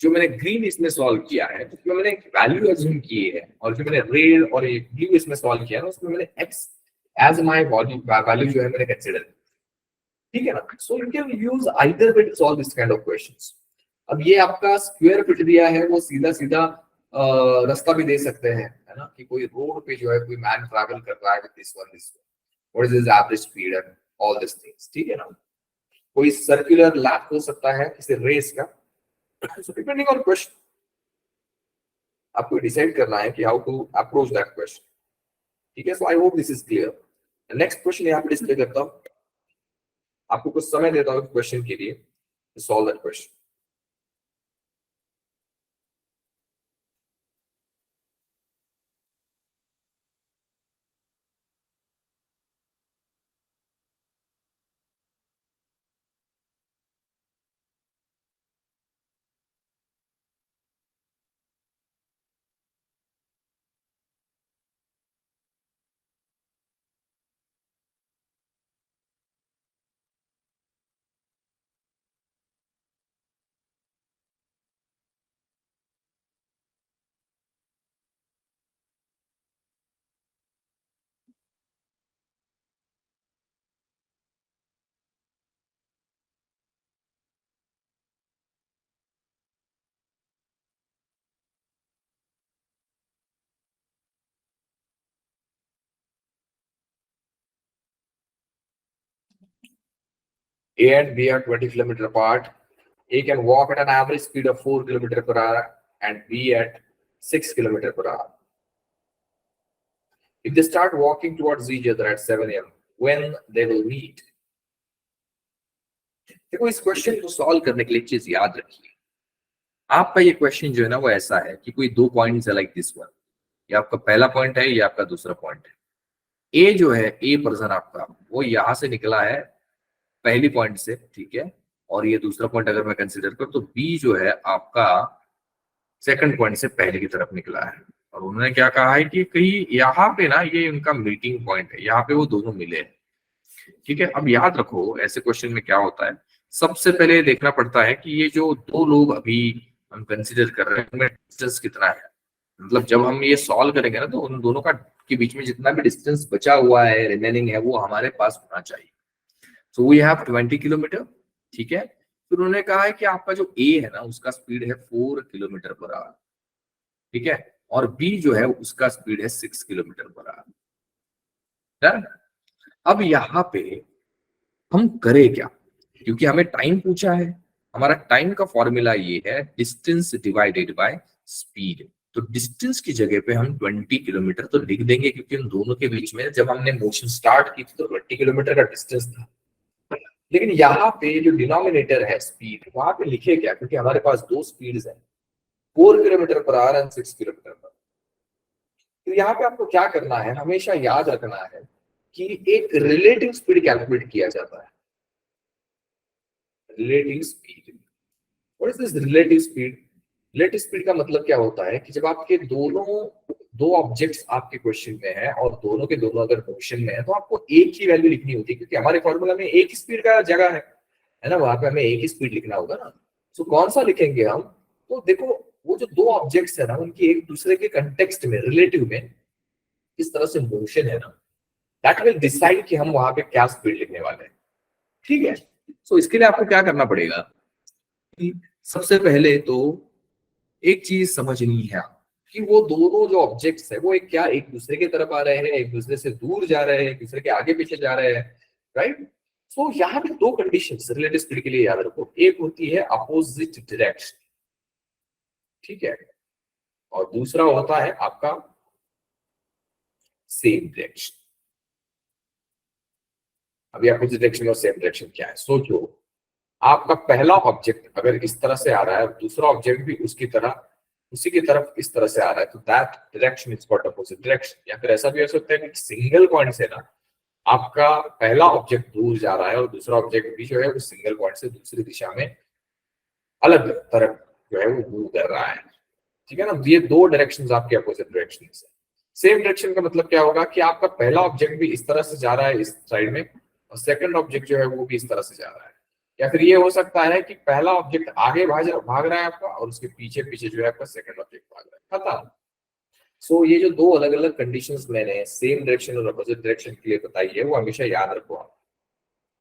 A: जो मैंने ग्रीन इसमें सॉल्व किया है उसमें मैंने एक वैल्यू अज्यूम की है, और जो मैंने रेड और ये ब्लू इसमें सॉल्व किया है उसमें मैंने एक्स एज माय वैल्यू जो है मैंने कंसीडर। ठीक है ना, so you can use either way to solve this kind of questions. अब ये आपका स्क्वायर फिट दिया है, वो सीधा सीधा रास्ता भी दे सकते हैं, है ना, कि कोई रोड पे जो है कोई मैन ट्रैवल कर रहा है with this one, this what is his average speed and all this things. ठीक है ना, कोई सर्कुलर लैप हो सकता है किसी रेस का। सो डिपेंडिंग ऑन क्वेश्चन आपको डिसाइड करना है कि how to approach that question. ठीक है, so I hope this is clear. Next question यहाँ पे डिस्प्ले करता हूँ, आपको कुछ समय देता हूँ क्वेश्चन के लिए, solve that question. A and B are 20 km apart. A can walk at an average speed of 4 km per hour and B at 6 km per hour. If they start walking towards each other at 7 a.m., when they will meet? देखो, इस question को solve करने के लिए एक चीज याद रखिए। आपका ये क्वेश्चन जो है ना वो ऐसा है कि कोई दो पॉइंट्स है लाइक दिस वन, ये आपका पहला पॉइंट है, ये आपका दूसरा पॉइंट है। ए जो है, ए पर्सन आपका वो यहां से निकला है पहली पॉइंट से, ठीक है, और ये दूसरा पॉइंट अगर मैं कंसिडर करूं तो बी जो है आपका सेकंड पॉइंट से पहले की तरफ निकला है। और उन्होंने क्या कहा है कि कहीं यहाँ पे ना ये उनका मीटिंग पॉइंट है, यहाँ पे वो दोनों मिले हैं। ठीक है, अब याद रखो ऐसे क्वेश्चन में क्या होता है, सबसे पहले देखना पड़ता है कि ये जो दो लोग अभी हम कंसिडर कर रहे हैं उनमें डिस्टेंस कितना है। मतलब जब हम ये सॉल्व करेंगे ना तो उन दोनों का के बीच में जितना भी डिस्टेंस बचा हुआ है, रिमेनिंग है, वो हमारे पास होना चाहिए। So we have 20 kilometre. ठीक है, फिर उन्होंने कहा है कि आपका जो ए है ना उसका स्पीड है 4 किलोमीटर पर आवर। ठीक है, और बी जो है उसका स्पीड है 6 किलोमीटर पर आवर। डन। अब यहाँ पे हम करें क्या, क्योंकि हमें टाइम पूछा है, हमारा टाइम का फॉर्मूला ये है डिस्टेंस डिवाइडेड बाय स्पीड। तो डिस्टेंस की जगह पे हम 20 किलोमीटर तो लिख देंगे, क्योंकि उन दोनों के बीच में जब हमने मोशन स्टार्ट की थी तो 20 किलोमीटर का डिस्टेंस था। लेकिन यहाँ पे जो डिनोमिनेटर है स्पीड, वहां पे लिखे क्या, क्योंकि हमारे पास दो स्पीड्स है, 4 kilometre per our and 6 kilometre पर। तो यहाँ पे आपको क्या करना है, हमेशा याद रखना है कि एक रिलेटिव स्पीड कैलकुलेट किया जाता है। Relative speed, what is this relative speed? Relative speed का मतलब क्या होता है कि जब आपके दोनों दो ऑब्जेक्ट्स आपके क्वेश्चन में है और दोनों के दोनों अगर मोशन में है तो आपको एक ही वैल्यू लिखनी होती है, क्योंकि हमारे फॉर्मूला में एक ही स्पीड का जगह है ना, वहां पे हमें एक ही स्पीड लिखना होगा ना। सो कौन सा लिखेंगे हम? तो देखो, वो जो दो ऑब्जेक्ट्स है ना, उनकी एक दूसरे के कंटेक्स्ट में, रिलेटिव में किस तरह से मोशन है ना, दैट विल डिसाइड कि हम वहां पे क्या स्पीड लिखने वाले हैं। ठीक है। सो इसके लिए आपको क्या करना पड़ेगा कि सबसे पहले तो एक चीज समझनी है कि वो दोनों जो ऑब्जेक्ट्स है वो एक दूसरे की तरफ आ रहे हैं, एक दूसरे से दूर जा रहे हैं, एक दूसरे के आगे पीछे जा रहे हैं, राइट। सो यहाँ पे दो कंडीशंस रिलेटिव स्पीड के लिए याद रखो। एक होती है अपोजिट डायरेक्शन, ठीक है, और दूसरा होता है आपका सेम डायरेक्शन। अभी अपोजिट डायरेक्शन और सेम डायरेक्शन क्या है, सोचो। आपका पहला ऑब्जेक्ट अगर इस तरह से आ रहा है, दूसरा ऑब्जेक्ट भी उसी की तरफ इस तरह से आ रहा है, तो that direction is called opposite direction. या फिर ऐसा भी हो सकता है कि सिंगल पॉइंट से ना आपका पहला ऑब्जेक्ट दूर जा रहा है और दूसरा ऑब्जेक्ट भी जो है उस सिंगल पॉइंट से दूसरी दिशा में अलग तरफ जो है वो मूव कर रहा है, ठीक है ना। ये दो डायरेक्शंस आपके अपोजिट डायरेक्शन है। सेम डायरेक्शन का मतलब क्या होगा कि आपका पहला ऑब्जेक्ट भी इस तरह से जा रहा है इस साइड में, और सेकंड ऑब्जेक्ट जो है वो भी इस तरह से जा रहा है। या फिर ये हो सकता है कि पहला ऑब्जेक्ट आगे भाग रहा है आपका और उसके पीछे पीछे जो है आपका सेकंड ऑब्जेक्ट भाग रहा है, खत्म। सो ये जो दो अलग अलग कंडीशंस मैंने सेम डायरेक्शन और अपोजिट डायरेक्शन के लिए बताई है वो हमेशा याद रखो आप,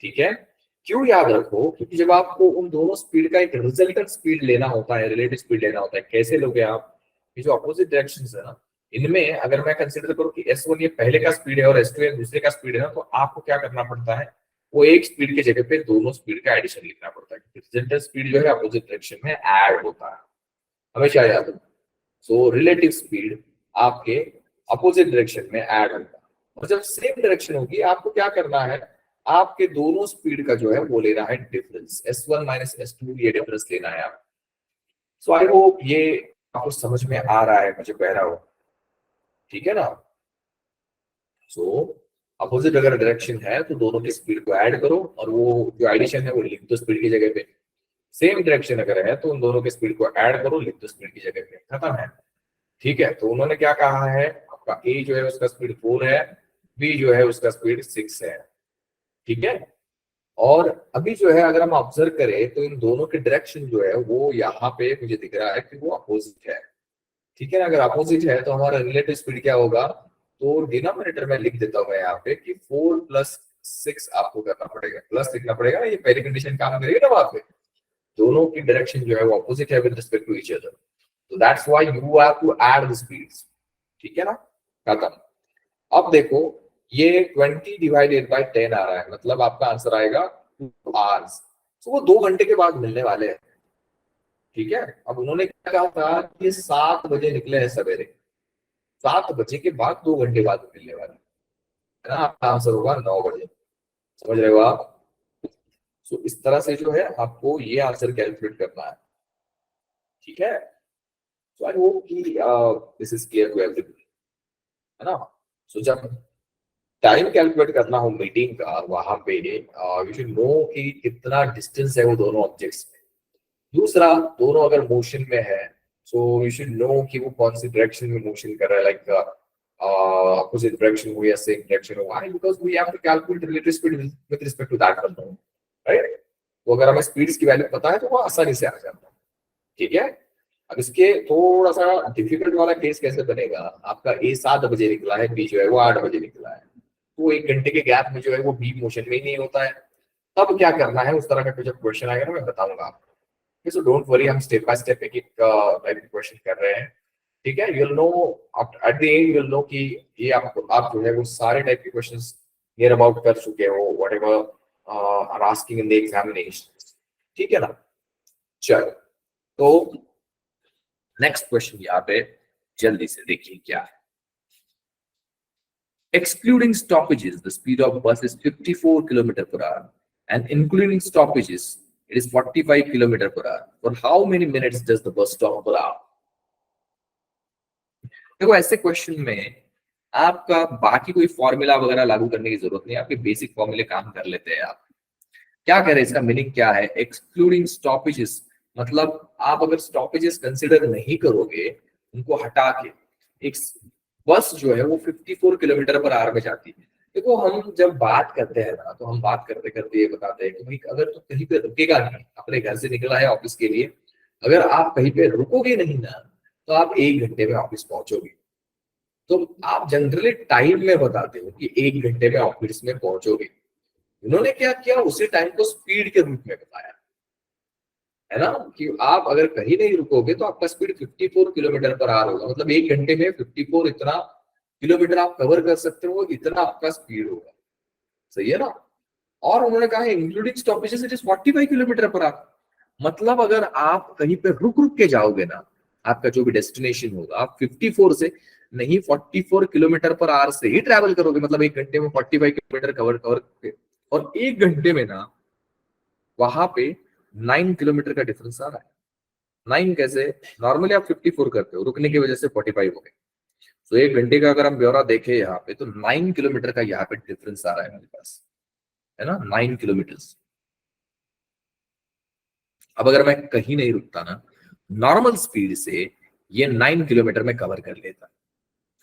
A: ठीक है। क्यों याद रखो? क्योंकि जब आपको उन दोनों स्पीड का एक रिजल्टेंट स्पीड लेना होता है, रिलेटिव स्पीड लेना होता है, कैसे लोगे आप? ये जो अपोजिट डायरेक्शन है ना, इनमें अगर मैं कंसिडर करूं कि S1 ये पहले का स्पीड है और S2 ये दूसरे का स्पीड है ना, तो आपको क्या करना पड़ता है? वो एक स्पीड की जगह पे दोनों स्पीड का एडिशन लिखना पड़ता है, क्योंकि रिजल्टेंट स्पीड जो है अपोजिट डायरेक्शन में ऐड होता है, हमेशा याद रखो। सो रिलेटिव स्पीड आपके अपोजिट डायरेक्शन में ऐड होगा, और जब सेम डायरेक्शन होगी आपको क्या करना है? आपके दोनों स्पीड का जो है वो लेना है डिफरेंस, S1 माइनस S2, ये डिफरेंस लेना है आप। सो आई होप ये आपको समझ में आ रहा है, मुझे कह रहा हो, ठीक है ना। सो अपोजिट अगर डायरेक्शन है तो दोनों की स्पीड को ऐड करो और वो जो एडिशन है वो लिख दो स्पीड की जगह पे। सेम डायरेक्शन अगर है तो उन दोनों के स्पीड को ऐड करो, लिख दो स्पीड की जगह पे, खत्म है। ठीक है, तो उन्होंने क्या कहा है, आपका ए जो है उसका स्पीड 4 है, बी जो है उसका स्पीड 6 है, ठीक है। और अभी जो है अगर हम ऑब्जर्व करें तो इन दोनों के डायरेक्शन जो है वो यहाँ पे मुझे दिख रहा है कि वो अपोजिट है, ठीक है ना। अगर अपोजिट है तो हमारा रिलेटिव स्पीड क्या होगा? तो डिनोमिनेटर में लिख देता हूँ मैं यहाँ पे कि 4 प्लस 6 आपको करना पड़ेगा, प्लस लिखना पड़ेगा ना, ये पहली कंडीशन काम करेगी ना वहां पे। दोनों की डायरेक्शन जो है वो अपोजिट है with respect to each other, तो that's why you have to add the speeds, ठीक है ना, खत्म। अब देखो, ये 20 डिवाइडेड बाय 10 आ रहा है, मतलब आपका आंसर आएगा 2 आवर्स। तो वो 2 घंटे के बाद मिलने वाले हैं, ठीक है। अब उन्होंने क्या कहा था कि 7 बजे निकले हैं सवेरे, 7 बजे के बाद 2 घंटे बाद मिलने वाले है ना, आपका आंसर होगा 9 बजे। समझ रहे हो आप? सो इस तरह से जो है आपको ये आंसर कैलकुलेट करना है, ठीक है। सो आई होप कि this is clear to everyone, है ना। सो जब टाइम कैलकुलेट करना हो मीटिंग का, वहां पे यू शुड नो कि कितना डिस्टेंस है वो दोनों ऑब्जेक्ट्स में। दूसरा, दोनों अगर मोशन में है सो यू शुड नो कि वो कौन सी डायरेक्शन में मोशन कर रहा है, लाइक अपोजिट डायरेक्शन हो या सेम डायरेक्शन हो। Why? Because we have to calculate relative speed with respect to that unknown, right. तो अगर हमें स्पीड्स की वैल्यू पता है तो वो आसानी से आ जाता है, ठीक है। अब इसके थोड़ा सा डिफिकल्ट वाला केस कैसे बनेगा? आपका ए 7 बजे निकला है, बी जो है वो 8 बजे निकला है, तो 1 घंटे के गैप में जो है वो बी मोशन में ही नहीं होता है। तब क्या करना है? उस तरह का कुछ क्वेश्चन आएगा ना, मैं बताऊंगा आपको। सो डोंट वरी, हम स्टेप बाय स्टेप एक एक टाइप के क्वेश्चन कर रहे हैं, ठीक है। You will know at the end, you will know कि ये आप जो है वो सारे टाइप के क्वेश्चंस नियर अबाउट कर चुके हो, whatever are asking in the examination, ठीक है ना। चलो, तो नेक्स्ट क्वेश्चन यहाँ पे जल्दी से देखिए क्या है। Excluding stoppages, the speed of bus is 54 km per hour, and including stoppages, it is 45 km per hour. For how many minutes does the bus stop per hour? देखो, ऐसे क्वेश्चन में आपका बाकी कोई फॉर्मूला वगैरह लागू करने की जरूरत नहीं है, आपके बेसिक फॉर्मूले काम कर लेते हैं आप। क्या कह रहे हैं, इसका मीनिंग क्या है? एक्सक्लूडिंग स्टॉपेजेस, मतलब आप अगर स्टॉपेजेस कंसिडर नहीं करोगे, उनको हटा के, एक बस जो है वो 54 किलोमीटर पर आवर में जाती है। देखो हम जब बात करते हैं ना, तो हम बात करते करते ये बताते हैं कि भाई अगर तू कहीं पे रुकेगा नहीं, अपने घर से निकला है ऑफिस के लिए, अगर आप कहीं पे रुकोगे नहीं ना, तो आप 1 घंटे में ऑफिस पहुंचोगे। तो आप जनरली टाइम में बताते हो कि 1 घंटे में ऑफिस में पहुंचोगे। उन्होंने क्या किया, उसी टाइम को स्पीड के रूप में बताया, है ना, कि आप अगर कहीं नहीं रुकोगे तो आपका स्पीड 54 किलोमीटर पर आवर होगा। मतलब 1 घंटे में 54 इतना किलोमीटर आप कवर कर सकते हो, इतना आपका स्पीड होगा। सही है ना। और उन्होंने कहा including stoppages it is 45 kilometre per our. मतलब अगर आप कहीं पे रुक रुक के जाओगे ना, आपका जो भी डेस्टिनेशन होगा, आप 54 से नहीं 44 किलोमीटर पर आवर से ही ट्रैवल करोगे। मतलब 1 घंटे में 45 किलोमीटर कवर कवर करके, और 1 घंटे में ना वहां पे 9 किलोमीटर का डिफरेंस आ रहा है। 9 कैसे? नॉर्मली आप 54 करते हो, रुकने की वजह से 45 हो गए। तो 1 घंटे का अगर हम ब्यौरा देखें यहाँ पे, तो 9 किलोमीटर का यहाँ पे डिफरेंस आ रहा है मेरे पास, है ना, 9 किलोमीटर। अब अगर मैं कहीं नहीं रुकता ना, नॉर्मल स्पीड से ये 9 किलोमीटर में कवर कर लेता।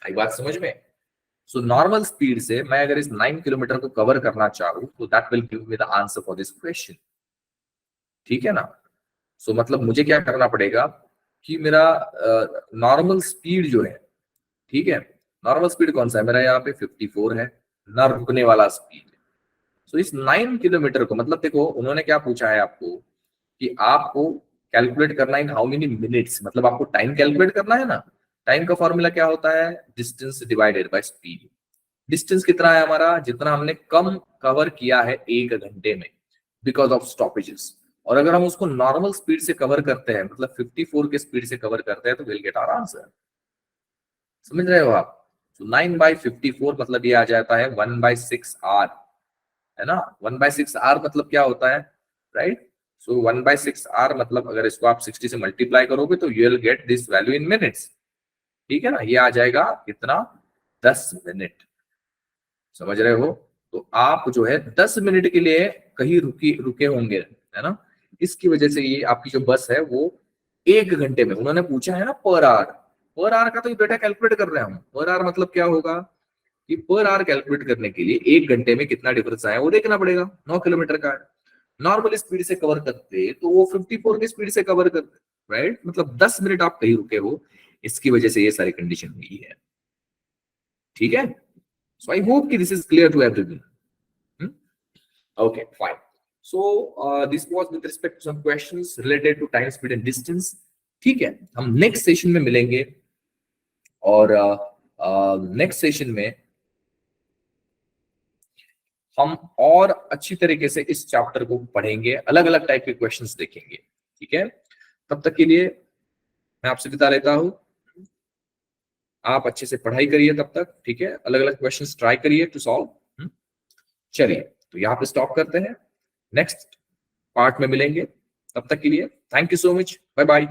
A: आई बात समझ में? सो नॉर्मल स्पीड से मैं अगर इस 9 किलोमीटर को कवर करना चाहूँ, तो that will give me the answer for this question. ठीक है ना। सो मतलब मुझे क्या करना पड़ेगा कि मेरा नॉर्मल स्पीड जो है, ठीक है, नॉर्मल स्पीड कौन सा है मेरा, यहाँ पे 54 है, ना रुकने वाला स्पीड। सो इस 9 किलोमीटर को, मतलब देखो उन्होंने क्या पूछा है आपको कि आपको कैलकुलेट करना इन हाउ मेनी मिनट्स, मतलब आपको टाइम कैलकुलेट करना है ना। टाइम का फॉर्मूला क्या होता है, distance divided by speed. Distance कितना है हमारा, जितना हमने कम कवर किया है 1 घंटे में बिकॉज ऑफ स्टॉपेजेस। और अगर हम उसको नॉर्मल स्पीड से कवर करते हैं, मतलब 54 के स्पीड से कवर करते हैं, तो विल गेट आवर आंसर। समझ रहे हो आप? तो 9/54 मतलब ये आ जाता है 1/6 आर, है ना। 1/6 आर मतलब क्या होता है, राइट। सो 1/6 आर मतलब अगर इसको आप 60 से मल्टीप्लाई करोगे तो you will get this value in minutes. ठीक है ना, ये आ जाएगा कितना, 10 मिनट। समझ रहे हो? तो आप जो है 10 मिनट के लिए कहीं रुके होंगे, है ना। इसकी वजह से ये आपकी जो बस है वो 1 घंटे में, उन्होंने पूछा है ना पर आवर, पर आवर का तो ये डेटा कैलकुलेट कर रहे हैं हम। पर आवर मतलब क्या होगा कि पर आवर कैलकुलेट करने के लिए 1 घंटे में कितना डिफरेंस आया वो देखना पड़ेगा। 9 किलोमीटर का है, नॉर्मल स्पीड से कवर करते तो वो 54 की स्पीड से कवर करते, राइट। मतलब 10 मिनट आप कहीं रुके हो, इसकी वजह से ये सारी कंडीशन हुई है। ठीक है। सो आई होप कि this is clear to everyone. Okay, fine. So this was with respect to some questions related to time, speed and distance. ठीक है, हम नेक्स्ट सेशन में मिलेंगे, और नेक्स्ट सेशन में हम और अच्छी तरीके से इस चैप्टर को पढ़ेंगे, अलग अलग टाइप के क्वेश्चंस देखेंगे। ठीक है, तब तक के लिए मैं आपसे विदा लेता हूं। आप अच्छे से पढ़ाई करिए तब तक, ठीक है, अलग अलग क्वेश्चंस ट्राई करिए टू सॉल्व। चलिए, तो यहाँ पे स्टॉप करते हैं, नेक्स्ट पार्ट में मिलेंगे। तब तक के लिए thank you so much, bye bye.